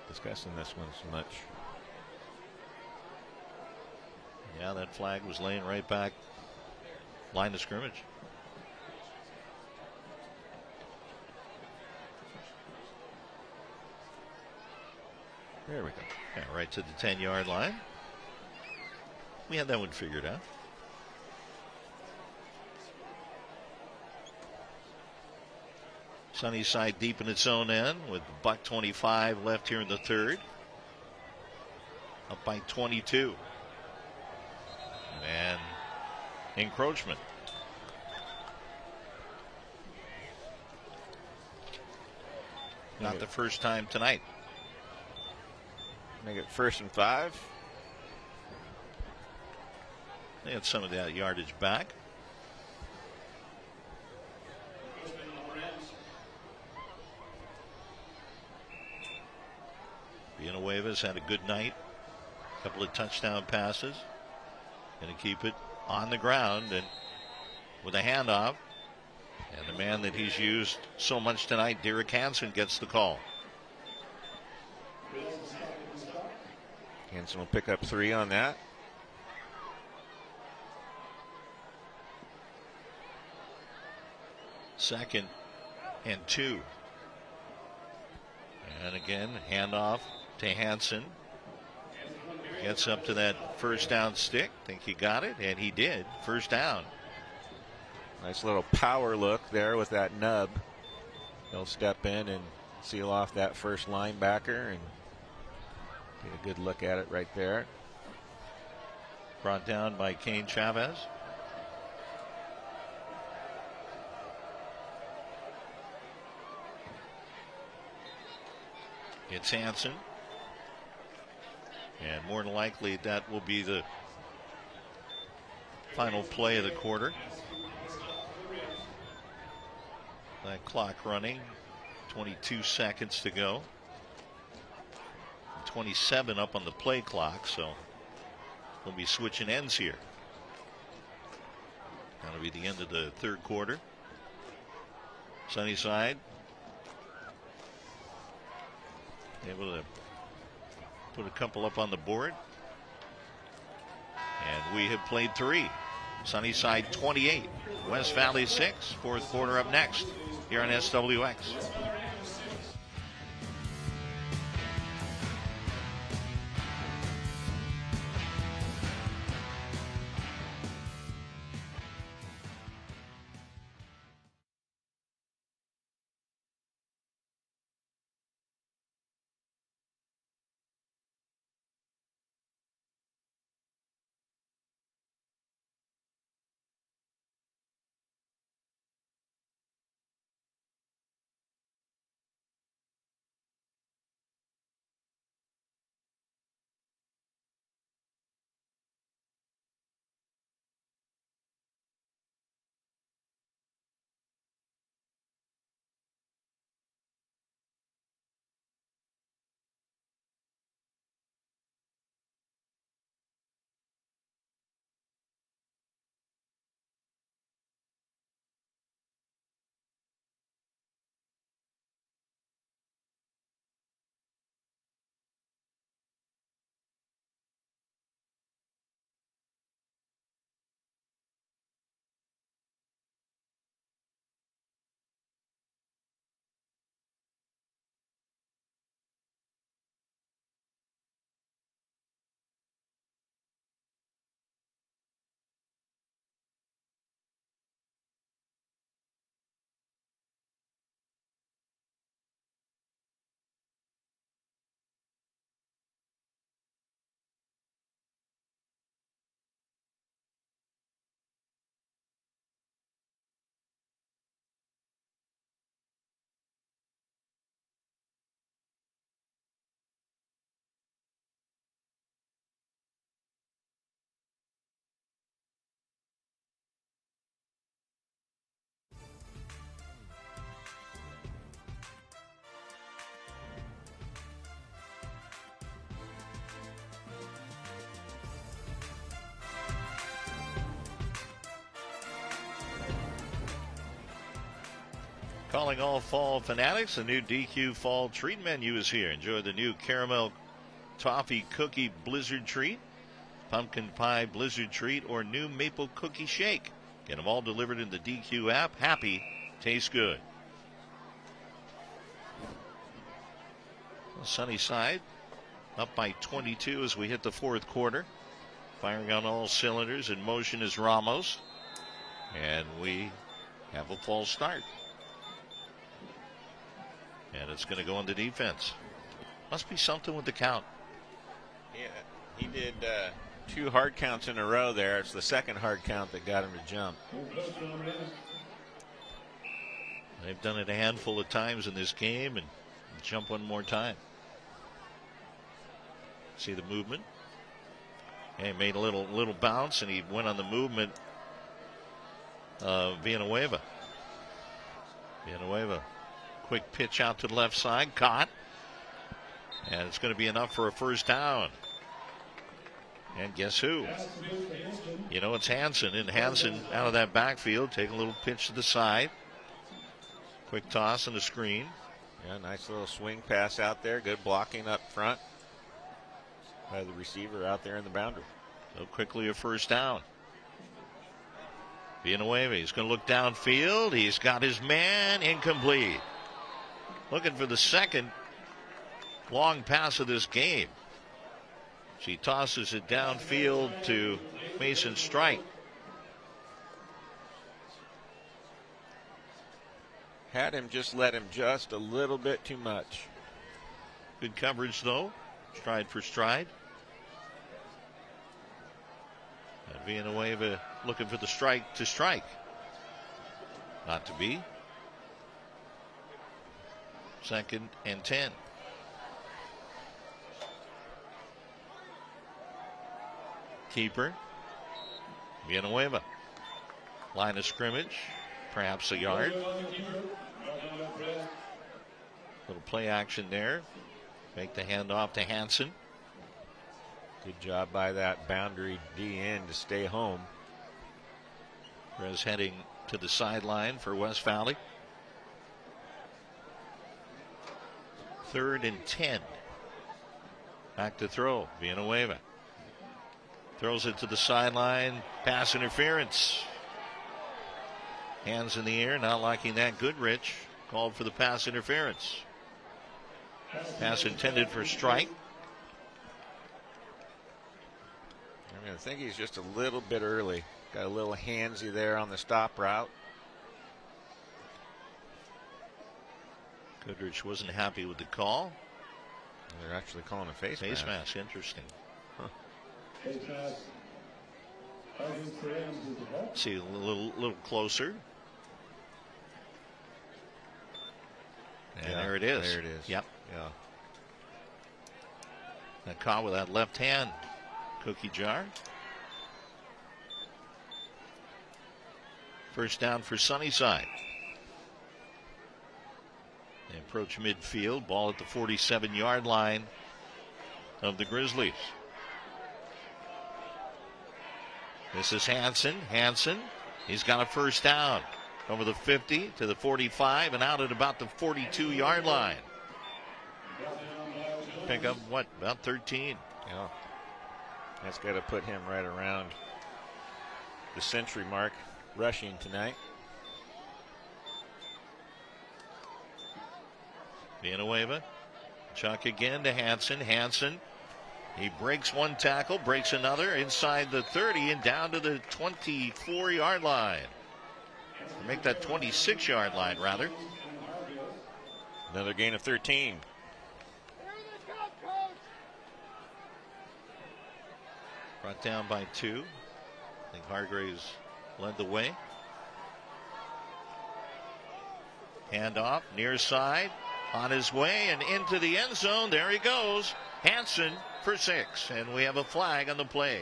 discussing this one so much. Yeah, that flag was laying right back line of scrimmage. There we go. Yeah, right to the 10-yard line. We had that one figured out. Sunnyside deep in its own end with $1:25 left here in the 3rd. Up by 22. And encroachment. Not the first time tonight. Make it 1st and 5. They had some of that yardage back. Villanueva's had a good night. A couple of touchdown passes. Going to keep it on the ground and with a handoff. And the man that he's used so much tonight, Derek Hansen, gets the call. Hansen will pick up 3 on that. Second and 2. And again, handoff to Hansen. Gets up to that first down stick. Think he got it, and he did. First down. Nice little power look there with that nub. He'll step in and seal off that first linebacker and get a good look at it right there. Brought down by Kane Chavez. It's Hansen. And more than likely that will be the final play of the quarter. That clock running. 22 seconds to go. 27 up on the play clock, so we'll be switching ends here. That'll be the end of the third quarter. Sunnyside able to put a couple up on the board. And we have played 3. Sunnyside 28, West Valley 6. Fourth quarter up next here on SWX. Calling all fall fanatics, the new DQ fall treat menu is here. Enjoy the new caramel toffee cookie blizzard treat, pumpkin pie blizzard treat, or new maple cookie shake. Get them all delivered in the DQ app. Happy, tastes good. Sunnyside up by 22 as we hit the fourth quarter. Firing on all cylinders. In motion is Ramos. And we have a false start. And it's going to go into defense. Must be something with the count. Yeah, he did 2 hard counts in a row there. It's the second hard count that got him to jump. They've done it a handful of times in this game, and Jump one more time. See the movement? And he made a little bounce, and he went on the movement of Villanueva. Villanueva, quick pitch out to the left side, caught. And it's going to be enough for a first down. And guess who? You know, it's Hansen. And Hansen out of that backfield, take a little pitch to the side. Quick toss and a screen. Yeah, nice little swing pass out there. Good blocking up front by the receiver out there in the boundary. So quickly a first down. Villanueva, he's going to look downfield. He's got his man, incomplete. Looking for the second long pass of this game. She tosses it downfield to Mason Strike. Had him just let him just a little bit too much. Good coverage though, stride for stride. And Villanueva looking for the strike to strike. Not to be. 2nd and 10. Keeper. Villanueva. Line of scrimmage. Perhaps a yard. Little play action there. Make the handoff to Hansen. Good job by that boundary DN to stay home. Perez heading to the sideline for West Valley. 3rd and 10. Back to throw. Villanueva. Throws it to the sideline. Pass interference. Hands in the air. Not liking that. Goodrich called for the pass interference. Pass intended for strike. I think he's just a little bit early. Got a little handsy there on the stop route. Goodrich wasn't happy with the call. They're actually calling a face mask. Interesting. Huh. See a little closer. And yeah, there it is. There it is. Yep. Yeah. That caught with that left hand. Cookie jar. First down for Sunnyside. They approach midfield. Ball at the 47-yard line of the Grizzlies. This is Hansen. Hansen, he's got a first down. Over the 50 to the 45 and out at about the 42-yard line. Pick up, what, about 13. Yeah. That's got to put him right around the century mark rushing tonight. Villanueva. Chuck again to Hansen. Hansen. He breaks one tackle, breaks another inside the 30 and down to the 24-yard line. Make that 26-yard line, rather. Another gain of 13. Brought down by 2. I think Hargraves led the way. Handoff, near side, on his way and into the end zone. There he goes. Hansen for 6. And we have a flag on the play.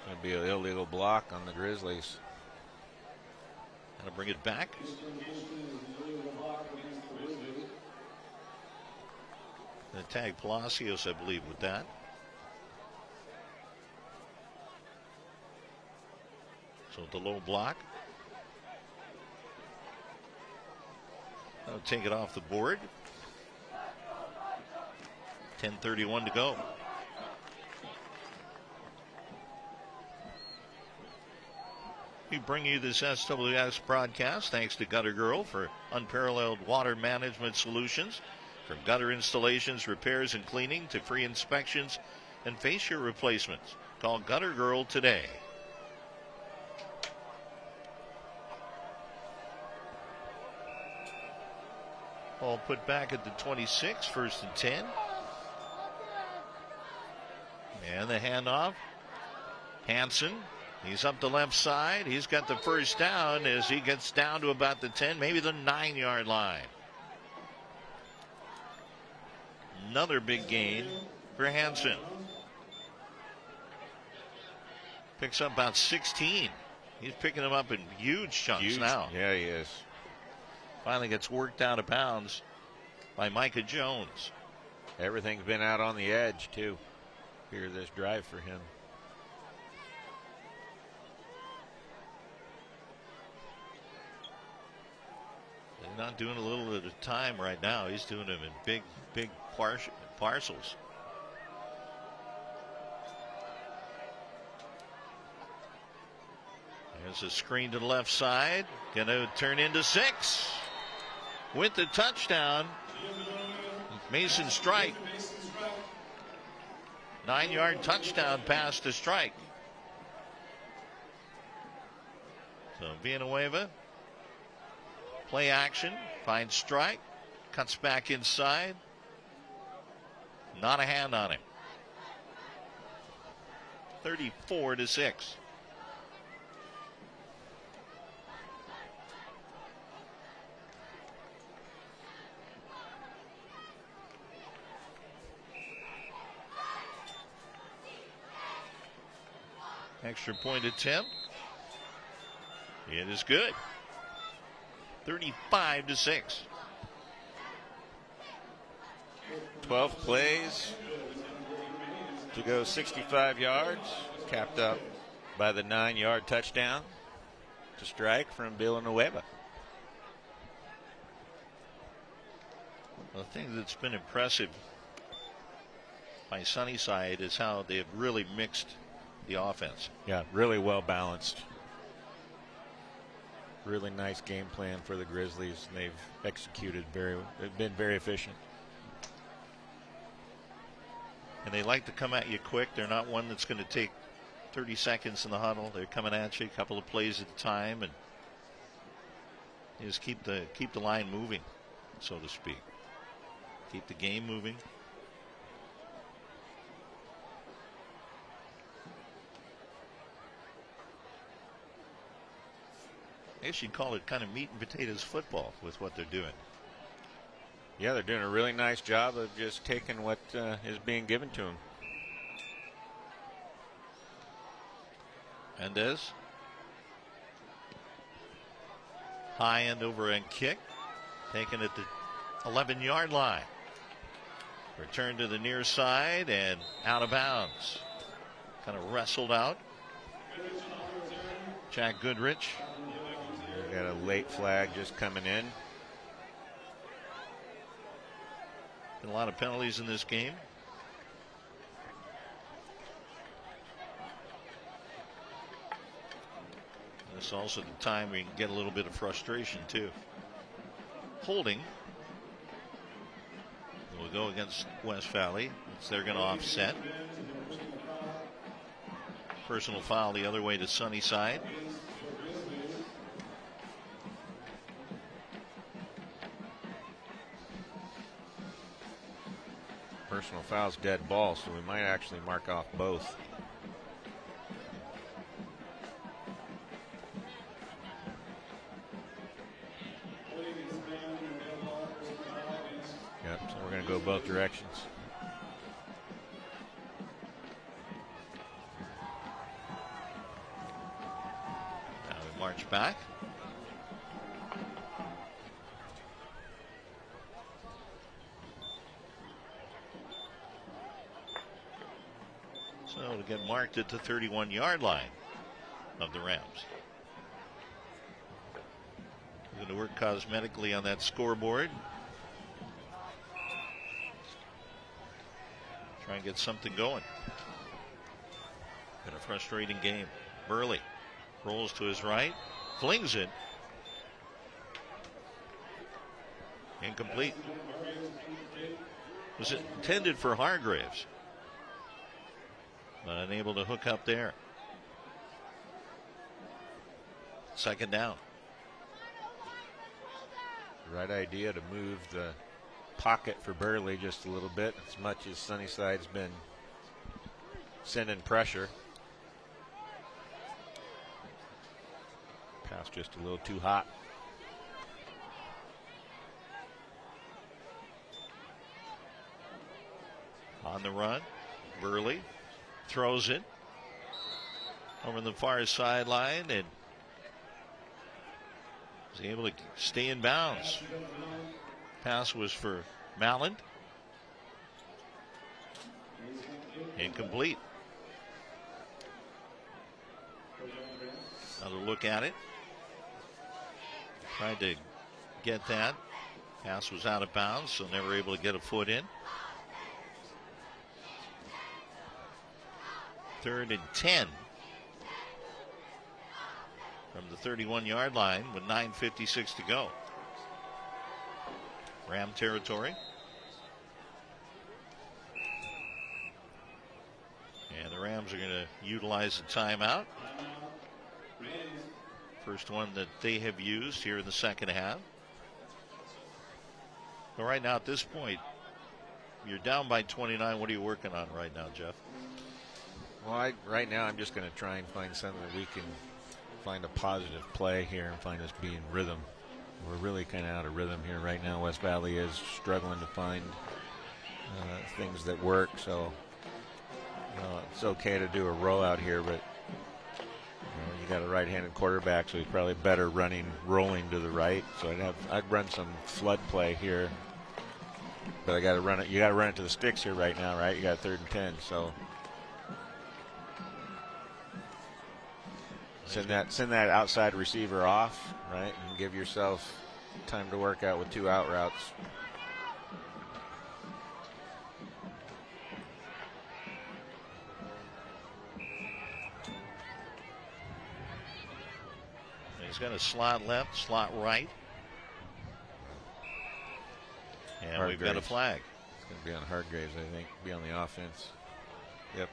That'd be an illegal block on the Grizzlies. Gonna bring it back. Gonna tag Palacios, I believe, with that. So the low block. That'll take it off the board. 10:31 to go. We bring you this SWX broadcast thanks to Gutter Girl for unparalleled water management solutions. From gutter installations, repairs, and cleaning to free inspections and fascia replacements. Call Gutter Girl today. Ball put back at the 26, 1st and 10. And the handoff Hansen, he's up the left side. He's got the first down as he gets down to about the 10, maybe the 9-yard line. Another big gain for Hansen. Picks up about 16. He's picking them up in huge chunks now. Yeah, he is. Finally gets worked out of bounds by Micah Jones. Everything's been out on the edge, too, here this drive for him. He's not doing a little at a time right now. He's doing them in big parcels. There's a screen to the left side. Going to turn into 6. With the touchdown, Mason Strike. 9-yard touchdown pass to Strike. So Villanueva, play action, finds Strike, cuts back inside. Not a hand on him. 34-6. Extra point attempt. It is good. 35-6. 12 plays to go 65 yards. Capped up by the 9-yard touchdown to Strike from Villanueva. The thing that's been impressive by Sunnyside is how they have really mixed the offense. Yeah, really well balanced. Really nice game plan for the Grizzlies. They've executed they've been very efficient. And they like to come at you quick. They're not one that's going to take 30 seconds in the huddle. They're coming at you a couple of plays at a time, and you just keep the line moving, so to speak. Keep the game moving. I guess you'd call it kind of meat and potatoes football with what they're doing. Yeah, they're doing a really nice job of just taking what is being given to them. Mendez. High end over end kick. Taken at the 11-yard line. Return to the near side and out of bounds. Kind of wrestled out. Jack Goodrich. Got a late flag just coming in. Been a lot of penalties in this game. This is also the time we can get a little bit of frustration too. Holding will go against West Valley. They're going to offset. Personal foul the other way to Sunnyside. Personal foul's dead ball, so we might actually mark off both. Yep, so we're going to go both directions. Now we march back. So to get marked at the 31-yard line of the Rams. Going to work cosmetically on that scoreboard. Try and get something going. Been a frustrating game. Burley rolls to his right, flings it. Incomplete. Was intended for Hargraves, but unable to hook up there. Second down. Right idea to move the pocket for Burley just a little bit, as much as Sunnyside's been sending pressure. Pass just a little too hot. On the run, Burley throws it over the far sideline and is able to stay in bounds. Pass was for Malland. Incomplete. Another look at it. Tried to get that. Pass was out of bounds, so never able to get a foot in. 3rd and 10 from the 31-yard line with 9:56 to go. Ram territory. And the Rams are going to utilize the timeout. First one that they have used here in the second half. But right now at this point, you're down by 29. What are you working on right now, Jeff? Well, right now I'm just going to try and find something that we can find a positive play here and find us being rhythm. We're really kind of out of rhythm here right now. West Valley is struggling to find things that work. So it's okay to do a rollout here, but you got a right-handed quarterback, so he's probably better rolling to the right. So I'd run some flood play here, but I got to run it. You got to run it to the sticks here right now, right? You got 3rd and 10, so. Send that outside receiver off, right, and give yourself time to work out with 2 out routes. He's got a slot left, slot right. And we've got a flag. It's going to be on Hargraves, I think, be on the offense. Yep.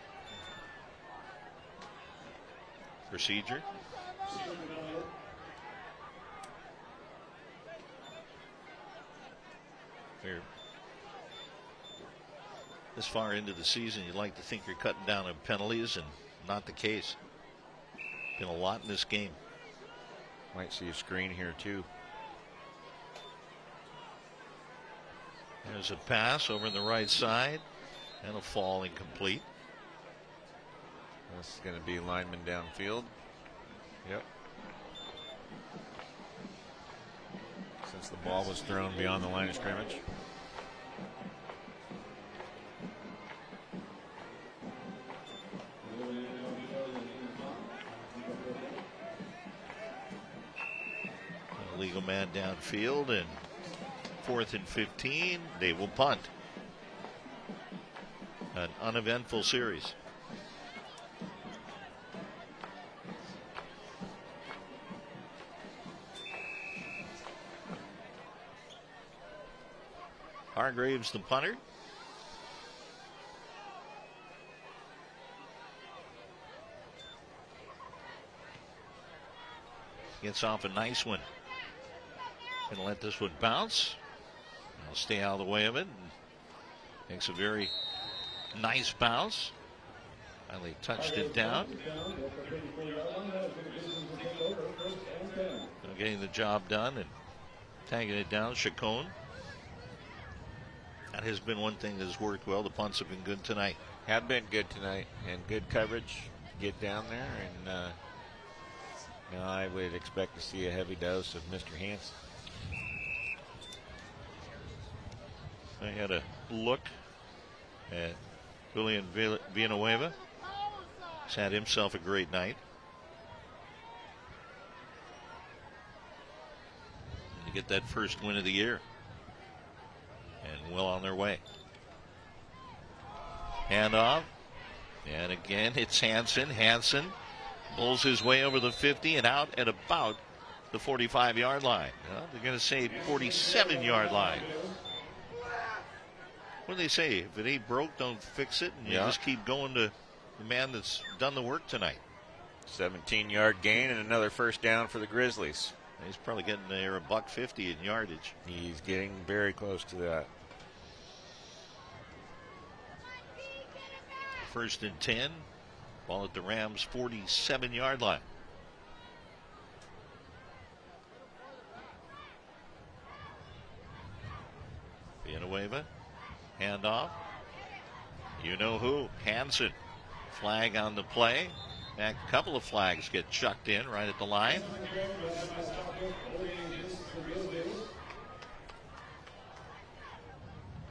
Procedure. We're this far into the season, you'd like to think you're cutting down on penalties, and not the case. Been a lot in this game. Might see a screen here too. There's a pass over on the right side and a fall incomplete. This is going to be lineman downfield. Yep. Since the ball was thrown beyond the line of scrimmage. A legal man downfield, and 4th and 15. They will punt. An uneventful series. Hargraves, the punter. Gets off a nice one. Gonna let this one bounce. I'll stay out of the way of it. Makes a very nice bounce. Finally touched it down. Getting the job done and tagging it down. Chacon. That has been one thing that has worked well. The punts have been good tonight. Have been good tonight, and good coverage. Get down there, and now I would expect to see a heavy dose of Mr. Hansen. I had a look at Julian Villanueva. He's had himself a great night. To get that first win of the year. And well on their way. Handoff. And again, it's Hansen. Hansen pulls his way over the 50 and out at about the 45-yard line. They're going to say 47-yard line. What do they say? If it ain't broke, don't fix it. And you just keep going to the man that's done the work tonight. 17-yard gain and another first down for the Grizzlies. He's probably getting there $150 in yardage. He's getting very close to that. 1st and 10. Ball at the Rams' 47-yard line. Villanueva. Handoff. You know who? Hansen. Flag on the play. And a couple of flags get chucked in right at the line.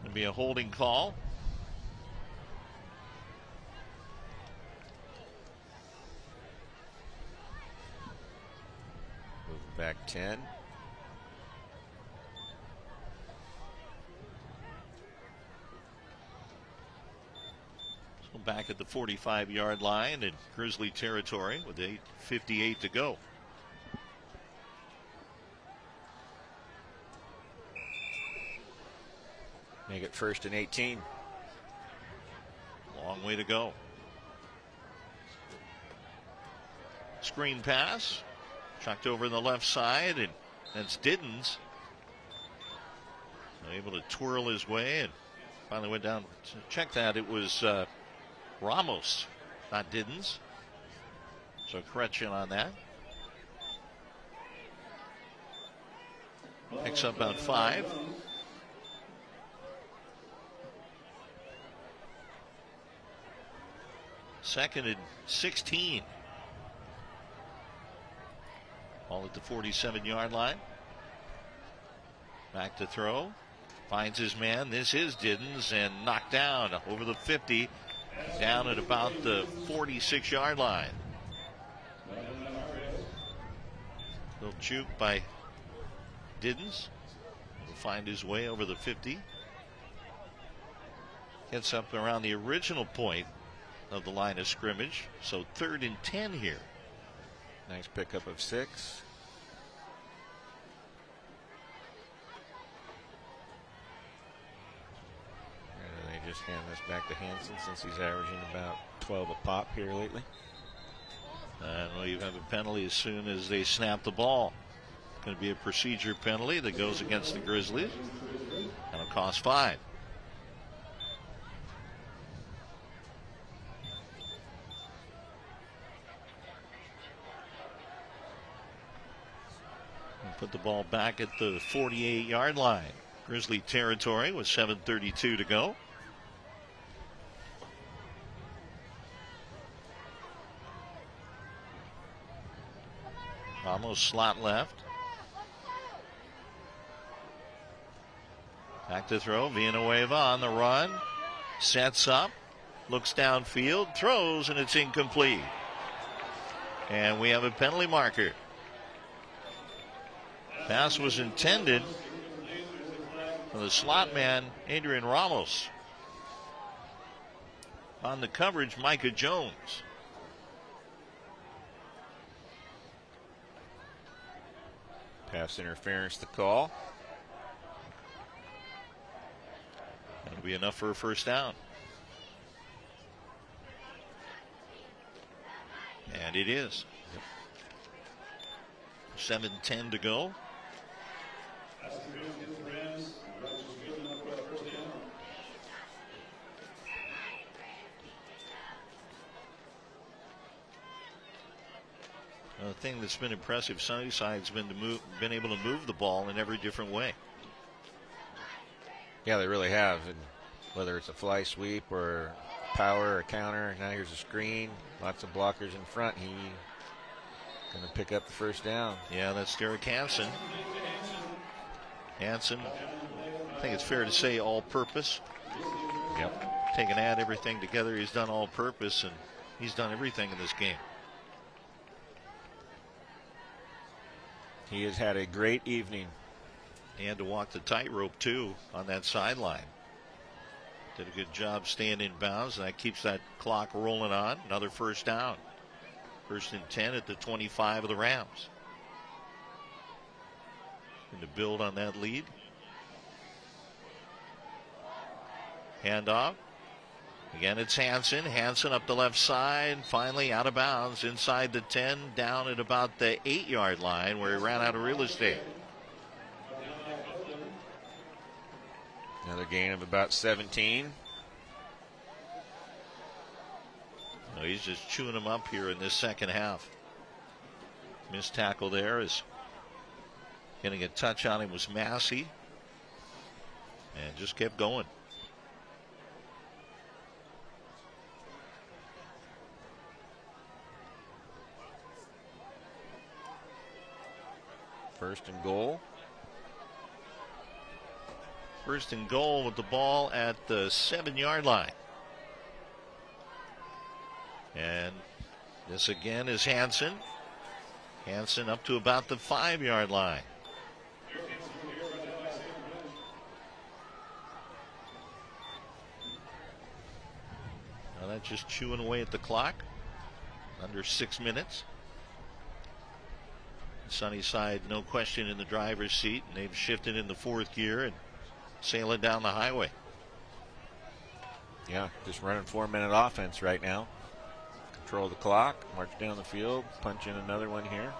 It'll be a holding call. Move back 10. So back at the 45-yard line in Grizzly territory with 8:58 to go. Make it 1st and 18. Long way to go. Screen pass. Chucked over the left side, and that's Diddens. Able to twirl his way and finally went down. Check that. It was Ramos, not Diddens. So correction on that. Picks up about 5. Second and 16. All at the 47-yard line. Back to throw. Finds his man. This is Diddens, and knocked down over the 50. Down at about the 46-yard line. Little juke by Diddens. Will find his way over the 50. Gets up around the original point of the line of scrimmage. So 3rd and 10 here. Nice pickup of 6. And they just hand this back to Hansen since he's averaging about 12 a pop here lately. And well, you have a penalty as soon as they snap the ball. Going to be a procedure penalty that goes against the Grizzlies. That'll cost 5. Put the ball back at the 48-yard line. Grizzly territory with 7:32 to go. Almost slot left. Back to throw. Villanueva on the run. Sets up. Looks downfield. Throws, and it's incomplete. And we have a penalty marker. Pass was intended for the slot man, Adrian Ramos. On the coverage, Micah Jones. Pass interference to call. That'll be enough for a first down. And it is. 7:10 to go. The thing that's been impressive, Sunnyside's been able to move the ball in every different way. Yeah, they really have. And whether it's a fly sweep or power or counter, now here's a screen, lots of blockers in front. He going to pick up the first down. Yeah, that's Derek Hansen. Hansen, I think it's fair to say all-purpose. Yep. Take and add everything together. He's done all-purpose, and he's done everything in this game. He has had a great evening. And to walk the tightrope, too, on that sideline. Did a good job staying in bounds, and that keeps that clock rolling on. Another first down. 1st and 10 at the 25 of the Rams. And to build on that lead. Handoff. Again, it's Hansen. Hansen up the left side. Finally out of bounds inside the 10, down at about the 8-yard line where he ran out of real estate. Another gain of about 17. No, he's just chewing them up here in this second half. Missed tackle there is getting a touch on him was Massey. and just kept going. First and goal. First and goal with the ball at the 7-yard line. And this again is Hansen. Hansen up to about the 5-yard line. Now that's just chewing away at the clock. Under 6 minutes. Sunnyside, no question, in the driver's seat, and they've shifted in the 4th gear and sailing down the highway. Yeah, just running 4-minute offense right now. Control the clock, march down the field, punch in another one here.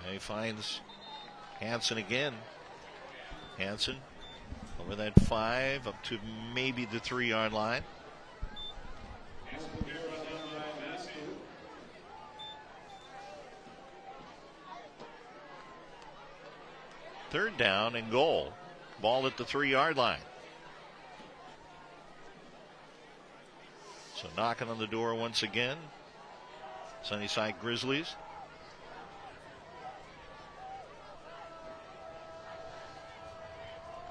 And he finds Hansen again. Hansen over that 5 up to maybe the 3-yard line. Third down and goal. Ball at the 3-yard line. So knocking on the door once again. Sunnyside Grizzlies.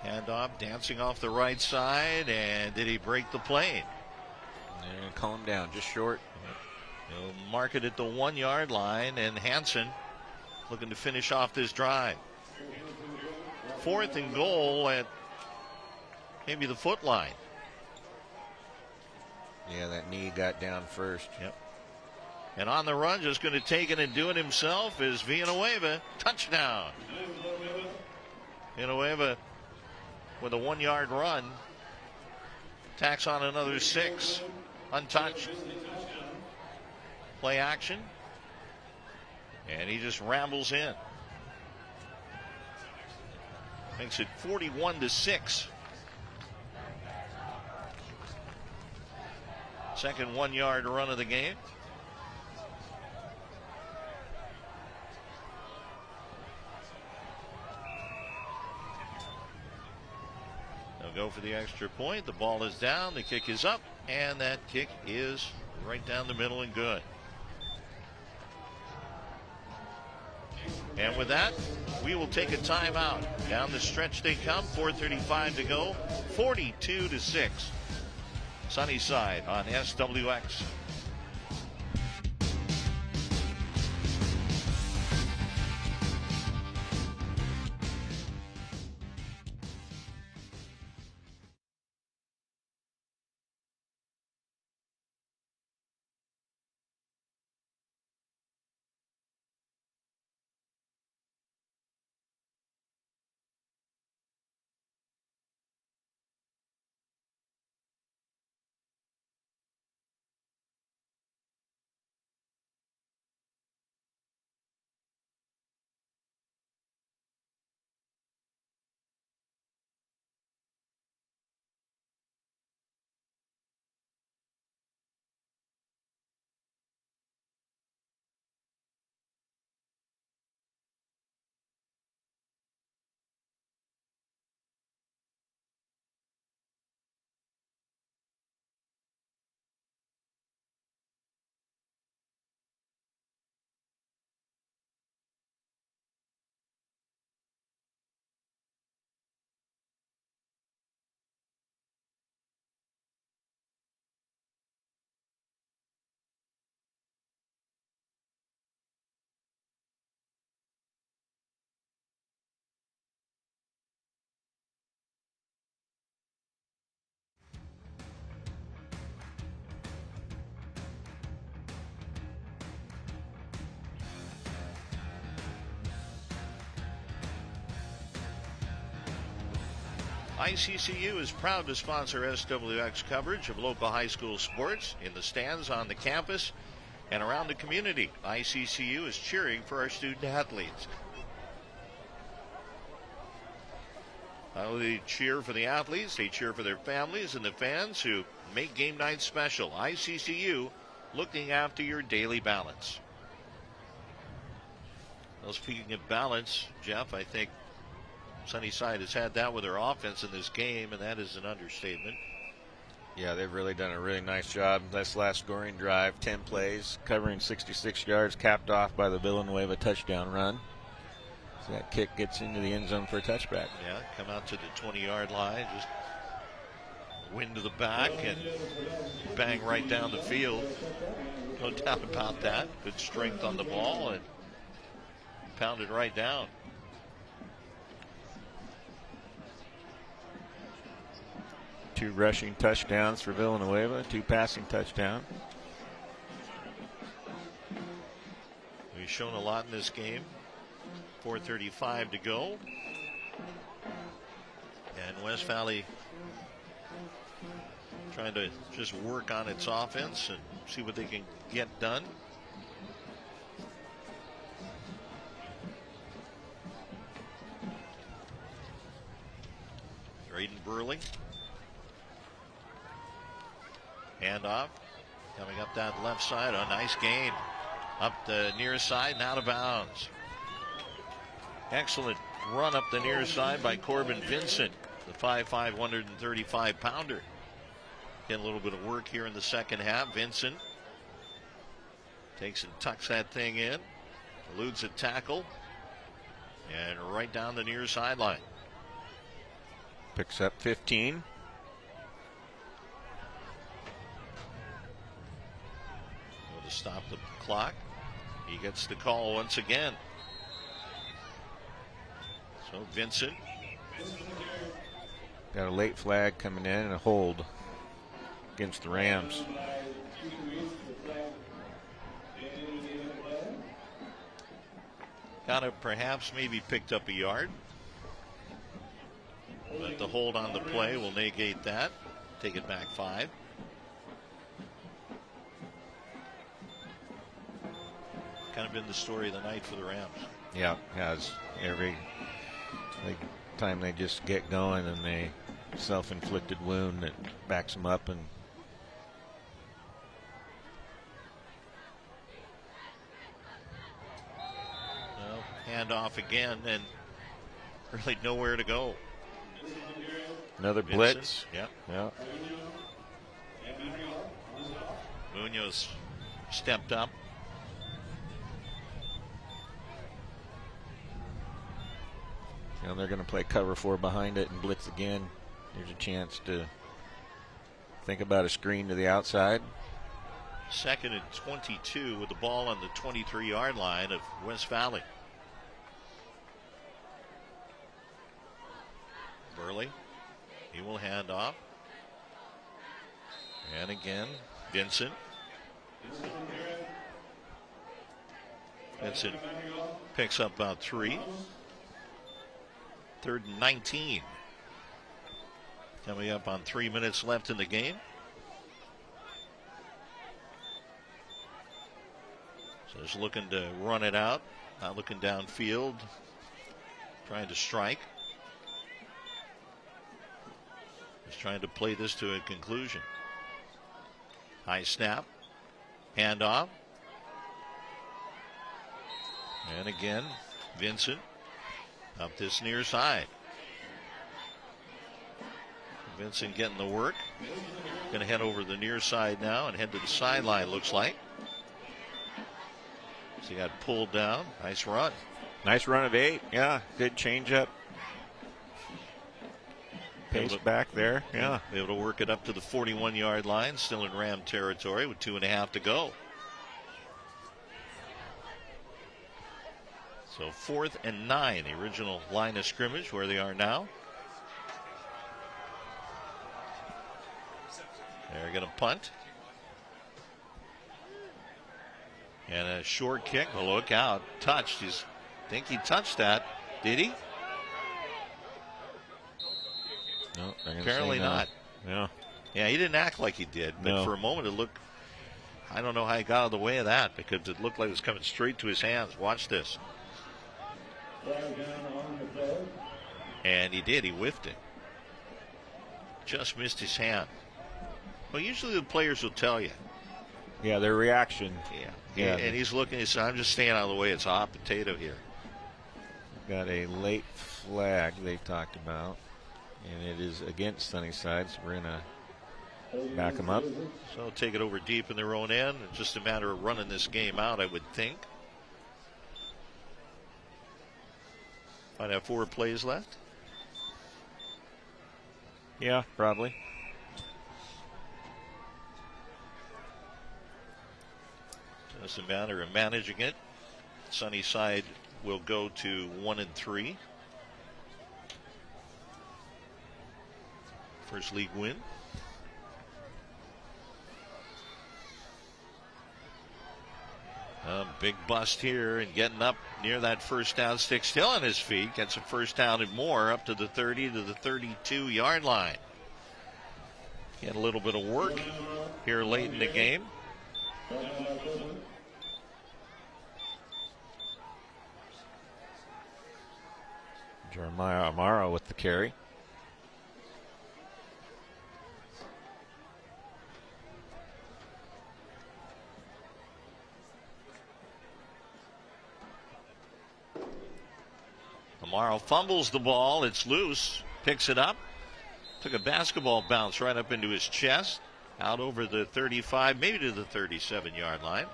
Handoff dancing off the right side, and did he break the plane? And call him down just short. They'll mark it at the 1-yard line, and Hansen looking to finish off this drive. 4th and goal at maybe the foot line. Yeah, that knee got down first. Yep. And on the run, just going to take it and do it himself, is Villanueva. Touchdown. Villanueva with a 1-yard run. Tacks on another 6. Untouched. Play action. And he just rambles in. Makes it 41-6. Second 1-yard run of the game. They'll go for the extra point. The ball is down. The kick is up. And that kick is right down the middle and good. And with that, we will take a timeout. Down the stretch they come. 4:35 to go. 42-6. Sunnyside on SWX. ICCU is proud to sponsor SWX coverage of local high school sports in the stands, on the campus, and around the community. ICCU is cheering for our student athletes. Not only cheer for the athletes, they cheer for their families and the fans who make game night special. ICCU, looking after your daily balance. Well, speaking of balance, Jeff, I think Sunnyside has had that with their offense in this game, and that is an understatement. Yeah, they've really done a really nice job. This last scoring drive, 10 plays, covering 66 yards, capped off by the Villanueva touchdown run. So that kick gets into the end zone for a touchback. Yeah, come out to the 20-yard line, just wind to the back and bang right down the field. No doubt about that. Good strength on the ball and pounded right down. Two rushing touchdowns for Villanueva, 2 passing touchdowns. We've shown a lot in this game. 4:35 to go. And West Valley trying to just work on its offense and see what they can get done. Drayden Burley. Handoff. Coming up that left side. A nice gain. Up the near side and out of bounds. Excellent run up the near side by Corbin Vincent, the 5'5", 135-pounder. Getting a little bit of work here in the second half. Vincent takes and tucks that thing in. Eludes a tackle. And right down the near sideline. Picks up 15. To stop the clock. He gets the call once again. So Vincent. Got a late flag coming in and a hold against the Rams. Got to perhaps maybe picked up a yard. But the hold on the play will negate that. Take it back 5. Kind of been the story of the night for the Rams. Yeah, has every time they just get going and they self-inflicted wound that backs them up. And well, hand off again and really nowhere to go. Another Vincent, blitz. Yeah. Munoz stepped up. You know, they're going to play cover 4 behind it and blitz again. There's a chance to think about a screen to the outside. 2nd and 22 with the ball on the 23-yard line of West Valley. Burley, he will hand off. And again, Vincent. Vincent picks up about 3. 3rd and 19. Coming up on 3 minutes left in the game. So just looking to run it out. Not looking downfield. Trying to strike. Just trying to play this to a conclusion. High snap. Handoff. And again, Vincent. Up this near side. Vincent getting the work. Going to head over the near side now and head to the sideline, looks like. So he got pulled down. Nice run. Nice run of 8. Yeah, good changeup. Pace back there. Yeah. Able to work it up to the 41-yard line. Still in Ram territory with 2.5 to go. So 4th and 9, the original line of scrimmage where they are now. They're going to punt. And a short kick. Oh, look out. Touched. I think he touched that. Did he? No, apparently not. Yeah. Yeah, he didn't act like he did. But no. For a moment it looked, I don't know how he got out of the way of that because it looked like it was coming straight to his hands. Watch this. And he did. He whiffed it. Just missed his hand. Well, usually the players will tell you. Yeah, their reaction. Yeah. And he's looking. He said, "I'm just staying out of the way. It's a hot potato here." got a late flag they talked about, and it is against Sunnyside, so we're going to back them up. So take it over deep in their own end. It's just a matter of running this game out, I would think. Might have 4 plays left. Yeah, probably. Just a matter of managing it. Sunnyside will go to 1-3. First league win. A big bust here and getting up near that first down stick, still on his feet. Gets a first down and more up to the 30 to the 32-yard line. He had a little bit of work here late in the game. Jeremiah Amaro with the carry. Amaro fumbles the ball. It's loose. Picks it up. Took a basketball bounce right up into his chest. Out over the 35, maybe to the 37-yard line.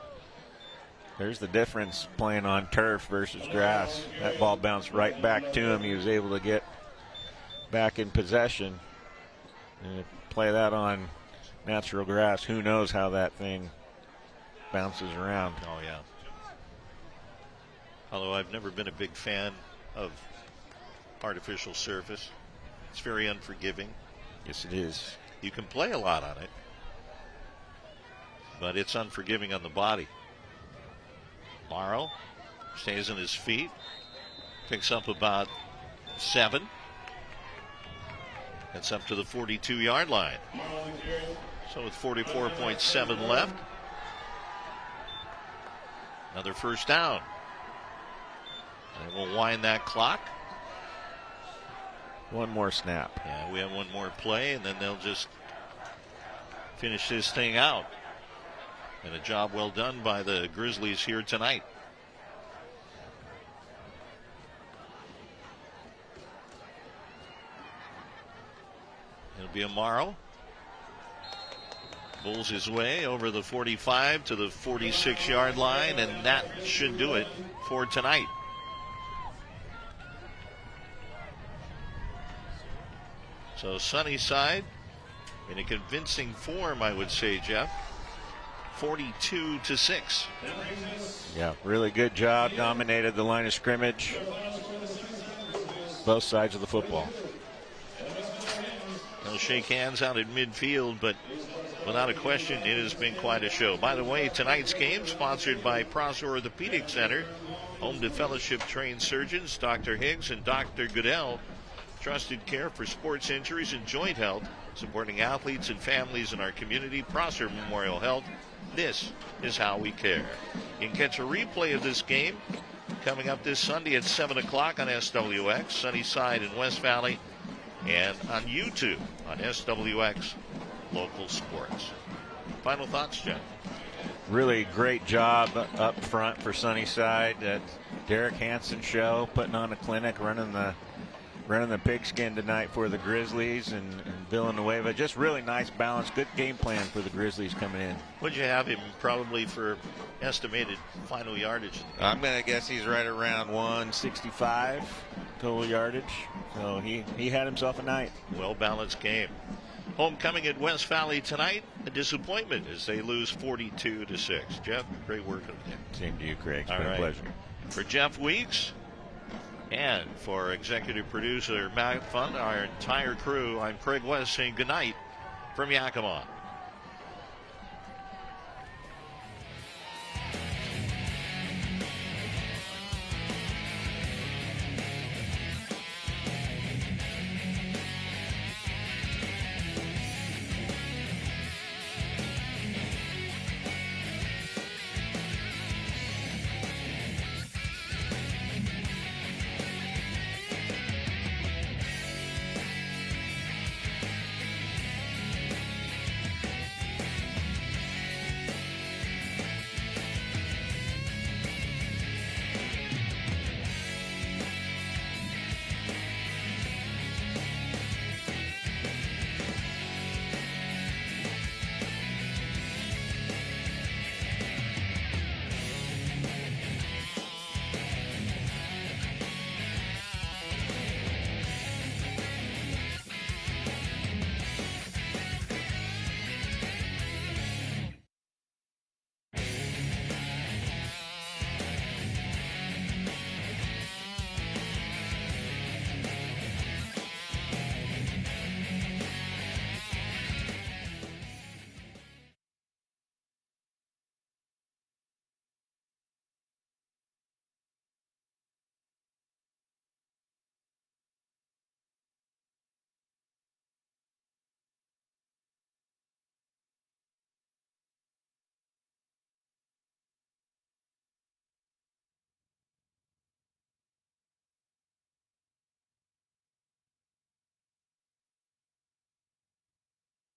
There's the difference playing on turf versus grass. That ball bounced right back to him. He was able to get back in possession. And play that on natural grass, who knows how that thing bounces around. Oh, yeah. Although I've never been a big fan of artificial surface. It's very unforgiving. Yes, it is. You can play a lot on it, but it's unforgiving on the body. Morrow stays on his feet, picks up about 7. Gets up to the 42-yard line. So with 44.7 left, another first down. And we'll wind that clock. One more snap. Yeah, we have one more play, and then they'll just finish this thing out. And a job well done by the Grizzlies here tonight. It'll be Amaro. Bulls his way over the 45 to the 46-yard line, and that should do it for tonight. So Sunnyside in a convincing form, I would say, Jeff. 42-6. Yeah, really good job. Dominated the line of scrimmage. Both sides of the football. They'll shake hands out at midfield, but without a question, it has been quite a show. By the way, tonight's game sponsored by Prosser Orthopedic Center, home to fellowship-trained surgeons Dr. Higgs and Dr. Goodell. Trusted care for sports injuries and joint health, supporting athletes and families in our community. Prosser Memorial Health. This is how we care. You can catch a replay of this game coming up this Sunday at 7 o'clock on SWX, Sunnyside and West Valley, and on YouTube on SWX Local Sports. Final thoughts, Jeff? Really great job up front for Sunnyside. That Derek Hansen show, putting on a clinic, running the pigskin tonight for the Grizzlies and Villanueva. Just really nice balance. Good game plan for the Grizzlies coming in. Would you have him probably for estimated final yardage? I'm going to guess he's right around 165 total yardage. So he had himself a night. Well-balanced game. Homecoming at West Valley tonight. A disappointment as they lose 42-6. Jeff, great work with you. Same to you, Craig. It's All been right. a pleasure. For Jeff Weeks and for executive producer Matt Fund, our entire crew, I'm Craig West saying goodnight from Yakima.